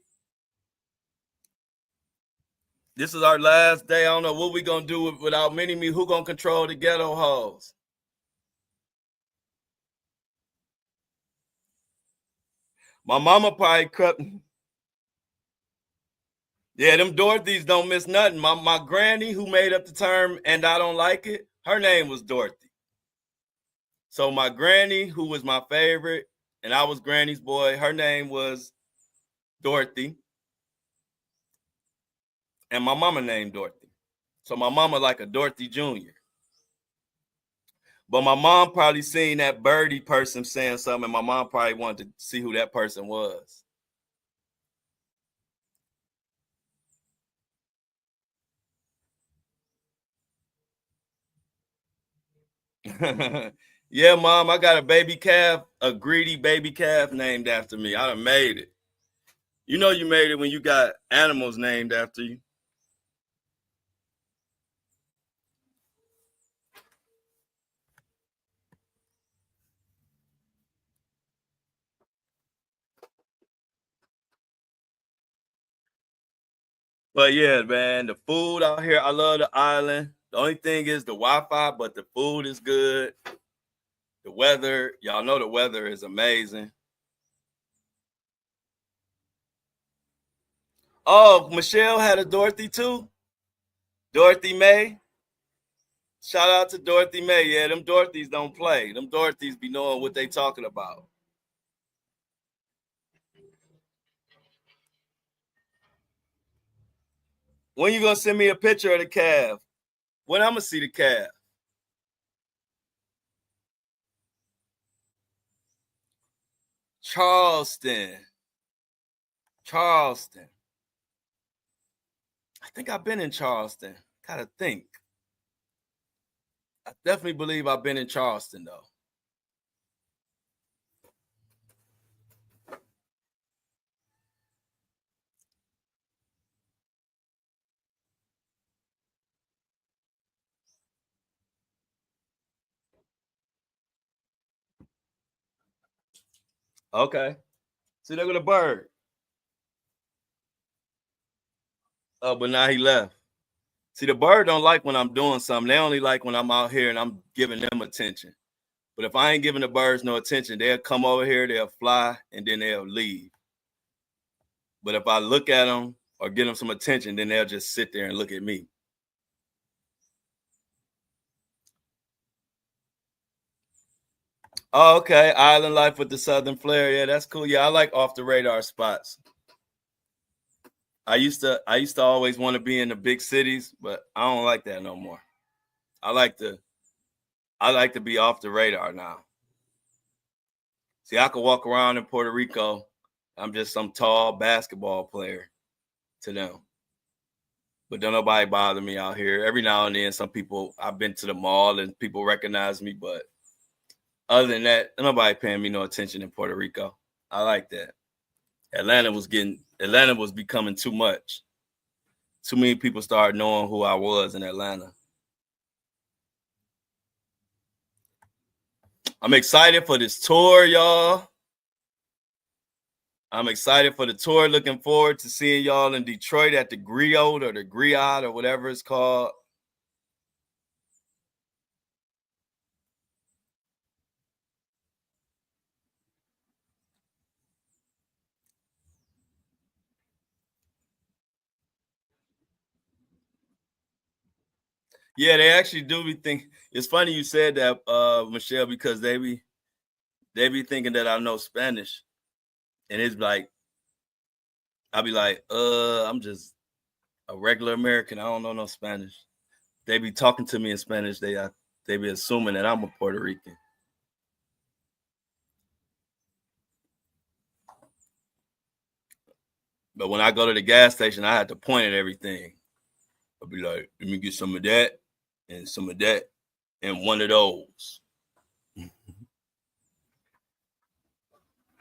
This is our last day. I don't know what we gonna do without Mini me. Who gonna control the ghetto halls? My mama probably cut. Yeah, them Dorothys don't miss nothing. My granny who made up the term "and I don't like it," her name was Dorothy. So my granny, who was my favorite, and I was Granny's boy, her name was Dorothy. And my mama named Dorothy. So my mama like a Dorothy Jr. But my mom probably seen that birdie person saying something, and my mom probably wanted to see who that person was. Yeah, Mom, I got a baby calf, a greedy baby calf named after me. I done made it. You know you made it when you got animals named after you. But yeah, man, the food out here, I love the island. The only thing is the Wi-Fi, but the food is good. The weather, y'all know the weather is amazing. Oh, Michelle had a Dorothy too. Dorothy May. Shout out to Dorothy May. Yeah, them Dorothys don't play. Them Dorothys be knowing what they talking about. When you gonna send me a picture of the calf? When I'm gonna see the calf? Charleston. Charleston. I think I've been in Charleston. Gotta think. I definitely believe I've been in Charleston though. Okay. See, look at the bird. Oh, but now he left. See, the bird don't like when I'm doing something. They only like when I'm out here and I'm giving them attention. But if I ain't giving the birds no attention, they'll come over here, they'll fly, and then they'll leave. But if I look at them or give them some attention, then they'll just sit there and look at me. Oh, okay. Island life with the Southern flair. Yeah, that's cool. Yeah, I like off the radar spots. I used to always want to be in the big cities, but I don't like that no more. I like to I like to be off the radar now. See, I could walk around in Puerto Rico. I'm just some tall basketball player to them. But don't nobody bother me out here. Every now and then, some people, I've been to the mall and people recognize me, but other than that, nobody paying me no attention in Puerto Rico. I like that. Atlanta was becoming too much. Too many people started knowing who I was in Atlanta. I'm excited for this tour, y'all. I'm excited for the tour. Looking forward to seeing y'all in Detroit at the Griot or the Griot or whatever it's called. Yeah, they actually do be thinking. It's funny you said that, Michelle, because they be thinking that I know Spanish, and it's like I'll be like, I'm just a regular American. I don't know no Spanish. They be talking to me in Spanish. They be assuming that I'm a Puerto Rican. But when I go to the gas station, I have to point at everything. I'll be like, let me get some of that and some of that and one of those.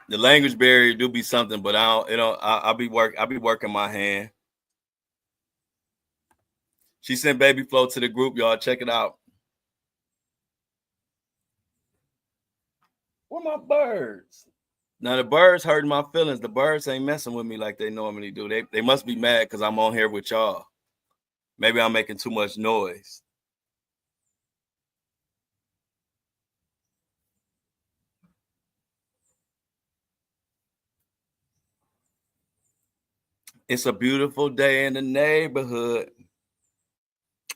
The language barrier do be something, but I don't, I'll be working my hand. She sent Baby Flow to the group, y'all. Check it out. Where my birds? Now the birds hurting my feelings. The birds ain't messing with me like they normally do. They must be mad because I'm on here with y'all. Maybe I'm making too much noise. It's a beautiful day in the neighborhood.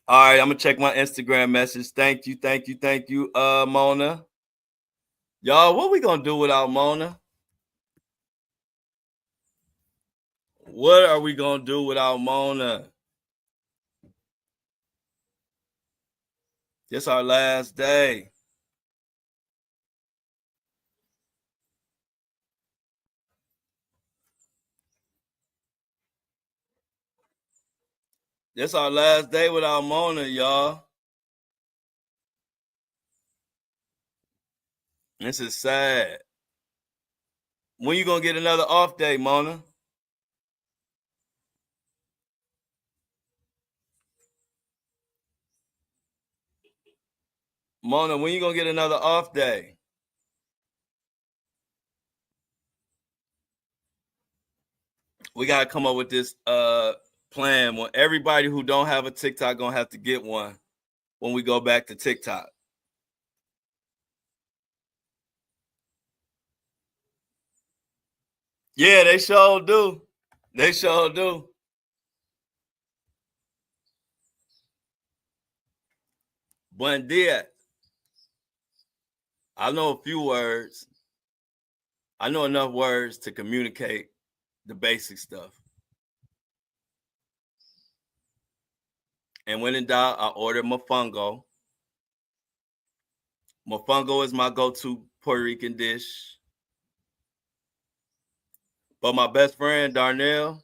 All right, I'm gonna check my Instagram message. Thank you, Mona. Y'all, what we gonna do without Mona? What are we gonna do without Mona? This our last day. This our last day without Mona, y'all. This is sad. When you gonna get another off day, Mona? Mona, when you gonna get another off day? We gotta come up with this plan. When everybody who don't have a TikTok gonna have to get one when we go back to TikTok. Yeah, they sure do. They sure do. Buen dia. I know a few words. I know enough words to communicate the basic stuff. And when in doubt, I order mofongo. Mofongo is my go-to Puerto Rican dish. But my best friend, Darnell,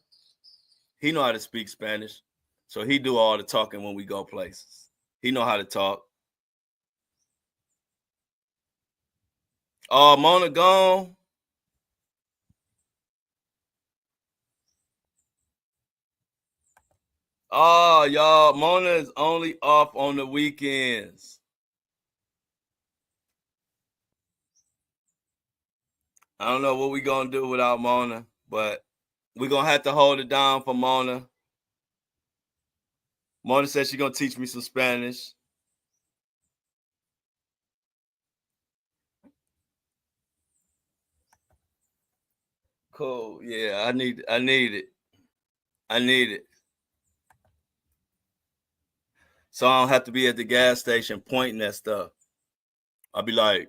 he know how to speak Spanish. So he do all the talking when we go places. He know how to talk. Oh, Mona gone. Oh, y'all, Mona is only off on the weekends. I don't know what we gonna do without Mona, but we're gonna have to hold it down for Mona. Mona said she's gonna teach me some Spanish. Cool. Yeah, I need it. I need it. So I don't have to be at the gas station pointing at stuff. I'll be like,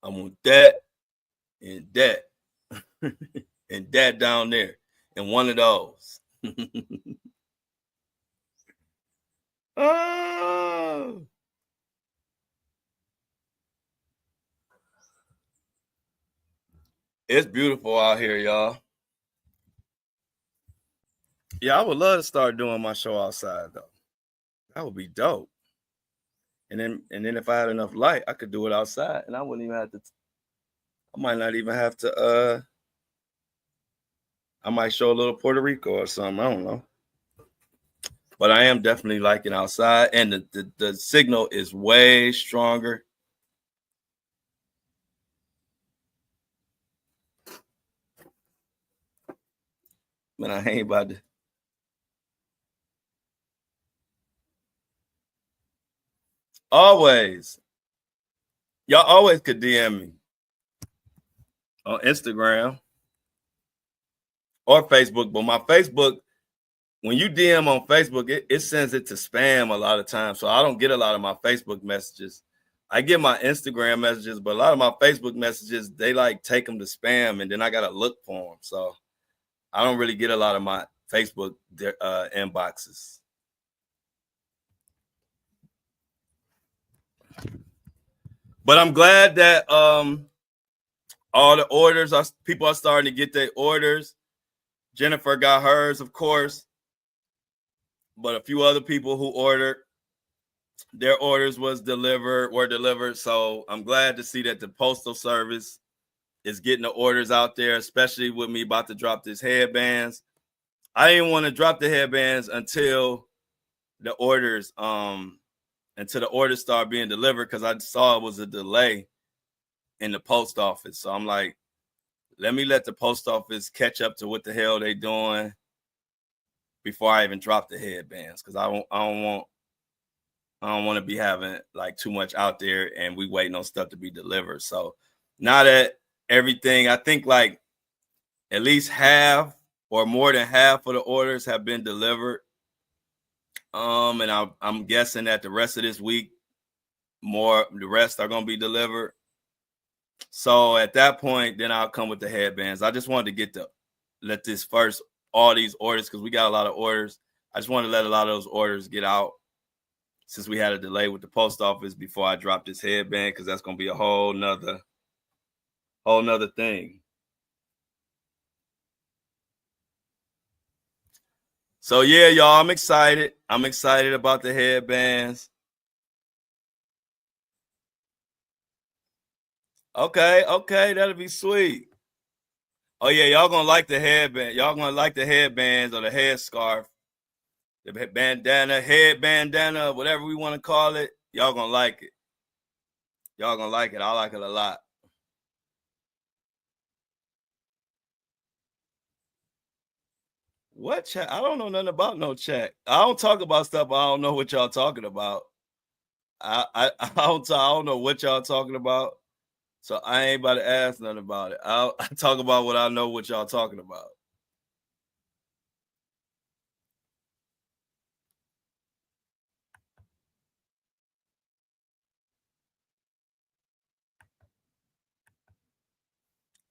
I want that and that and that down there and one of those. Oh. It's beautiful out here, y'all. Yeah, I would love to start doing my show outside though. That would be dope. And then if I had enough light, I could do it outside, and I wouldn't even have to. I might not even have to. I might show a little Puerto Rico or something. I don't know. But I am definitely liking outside, and the signal is way stronger. Man, I ain't about to. Always. Y'all always could DM me on Instagram or Facebook, but my Facebook when you DM on Facebook, it sends it to spam a lot of times. So I don't get a lot of my Facebook messages. I get my Instagram messages, but a lot of my Facebook messages, they like take them to spam, and then I gotta look for them. So I don't really get a lot of my Facebook inboxes. But I'm glad that all the orders people are starting to get their orders. Jennifer got hers, of course, but a few other people who ordered, their orders were delivered. So I'm glad to see that the Postal Service is getting the orders out there, especially with me about to drop this headbands. I didn't want to drop the headbands until the orders start being delivered, because I saw it was a delay in the post office. So I'm like, let the post office catch up to what the hell they doing before I even drop the headbands, because I don't want to be having like too much out there and we waiting on stuff to be delivered. So now that everything, I think like at least half or more than half of the orders have been delivered. And I'm guessing that the rest of this week, the rest are going to be delivered. So at that point, then I'll come with the headbands. I just wanted to let this first, all these orders, because we got a lot of orders. I just wanted to let a lot of those orders get out, since we had a delay with the post office, before I drop this headband, because that's going to be a whole nother thing. So yeah, y'all, I'm excited. I'm excited about the headbands. Okay, that'll be sweet. Oh yeah, y'all gonna like the headband. Y'all gonna like the headbands or the headscarf, the bandana, head bandana, whatever we want to call it. Y'all gonna like it. Y'all gonna like it. I like it a lot. What chat? I don't know nothing about no chat. I don't talk about stuff I don't know what y'all talking about. I don't know what y'all talking about. So I ain't about to ask nothing about it. I talk about what I know what y'all talking about.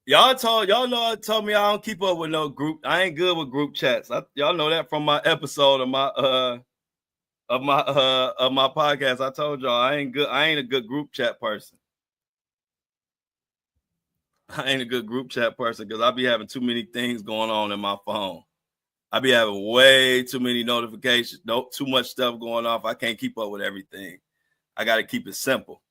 Y'all told me I don't keep up with no group. I ain't good with group chats. Y'all know that from my episode of my podcast. I told y'all I ain't good. I ain't a good group chat person. I ain't a good group chat person because I be having too many things going on in my phone. I be having way too many notifications, too much stuff going off. I can't keep up with everything. I got to keep it simple.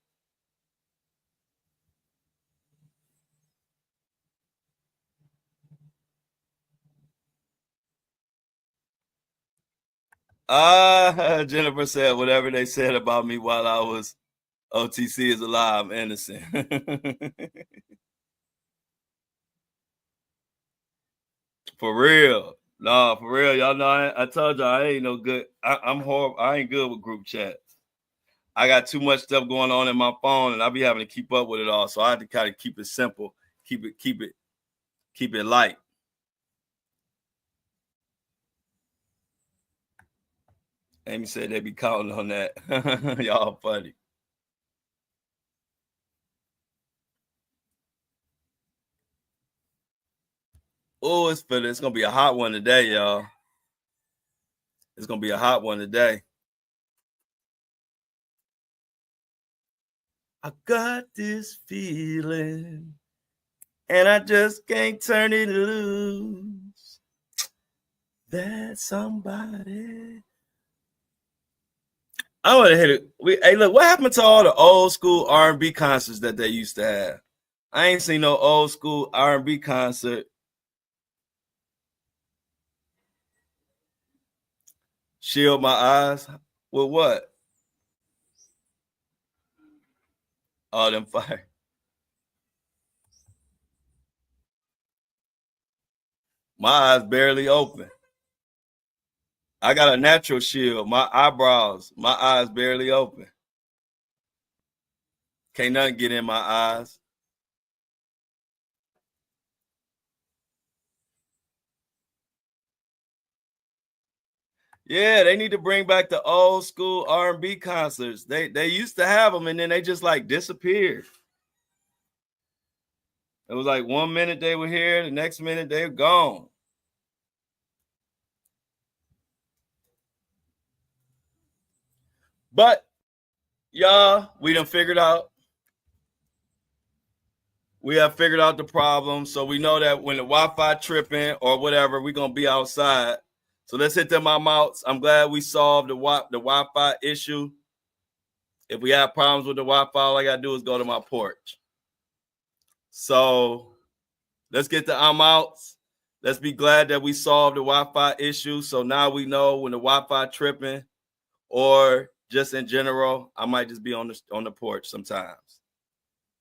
Jennifer said whatever they said about me while I was OTC is alive, innocent. For real. No, for real. Y'all know I told y'all I ain't no good. I'm horrible. I ain't good with group chats. I got too much stuff going on in my phone, and I be having to keep up with it all. So I have to kind of keep it simple, keep it light. Amy said they be counting on that. Y'all funny. Oh, it's gonna be a hot one today, y'all. It's gonna be a hot one today. I got this feeling, and I just can't turn it loose. That somebody. I want to hit it. Hey, look, what happened to all the old school R&B concerts that they used to have? I ain't seen no old school R&B concert. Shield my eyes. With what? Oh, them fire. My eyes barely open. I got a natural shield. My eyes barely open. Can't nothing get in my eyes. Yeah, they need to bring back the old school R&B concerts. They used to have them, and then they just like disappeared. It was like 1 minute they were here, the next minute they were gone. But y'all, we done figured out. We have figured out the problem. So we know that when the Wi-Fi tripping or whatever, we're going to be outside. So let's hit them outs. I'm glad we solved the Wi-Fi issue. If we have problems with the Wi-Fi, all I got to do is go to my porch. So let's get the outs. Let's be glad that we solved the Wi-Fi issue. So now we know when the Wi-Fi tripping or just in general, I might just be on the porch sometimes.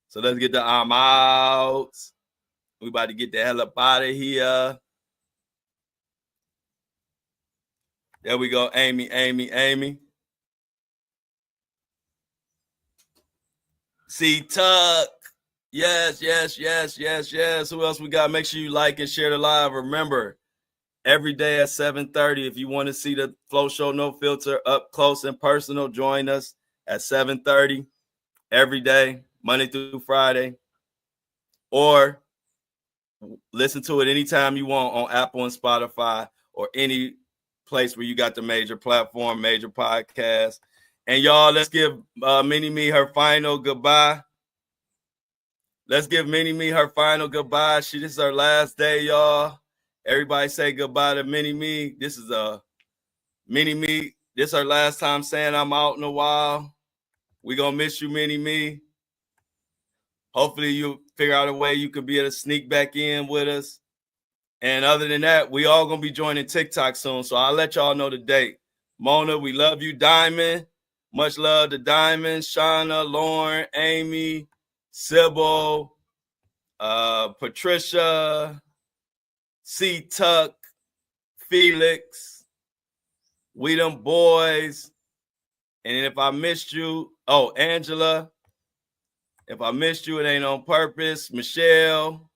So let's get the outs. We about to get the hell up out of here. There we go. Amy. See Tuck. Yes. Who else we got? Make sure you like and share the live. Remember, every day at 7:30, if you want to see the Flow Show No Filter up close and personal, join us at 7:30 every day, Monday through Friday. Or listen to it anytime you want on Apple and Spotify or any place where you got the major platform, major podcast. And y'all, let's give Mini-Me her final goodbye. Let's give Mini-Me her final goodbye. This is her last day, y'all. Everybody say goodbye to Mini-Me. This is Mini-Me. This is her last time saying I'm out in a while. We gonna miss you, Mini-Me. Hopefully you figure out a way you could be able to sneak back in with us. And other than that, we all gonna be joining TikTok soon. So I'll let y'all know the date. Mona, we love you. Diamond, much love to Diamond, Shauna, Lauren, Amy, Sybil, Patricia, C Tuck, Felix, we them boys. And if I missed you, Angela, if I missed you, it ain't on purpose. Michelle,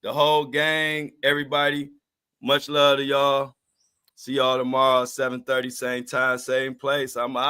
the whole gang, everybody, much love to y'all. See y'all tomorrow, 7:30, same time, same place. I'm out.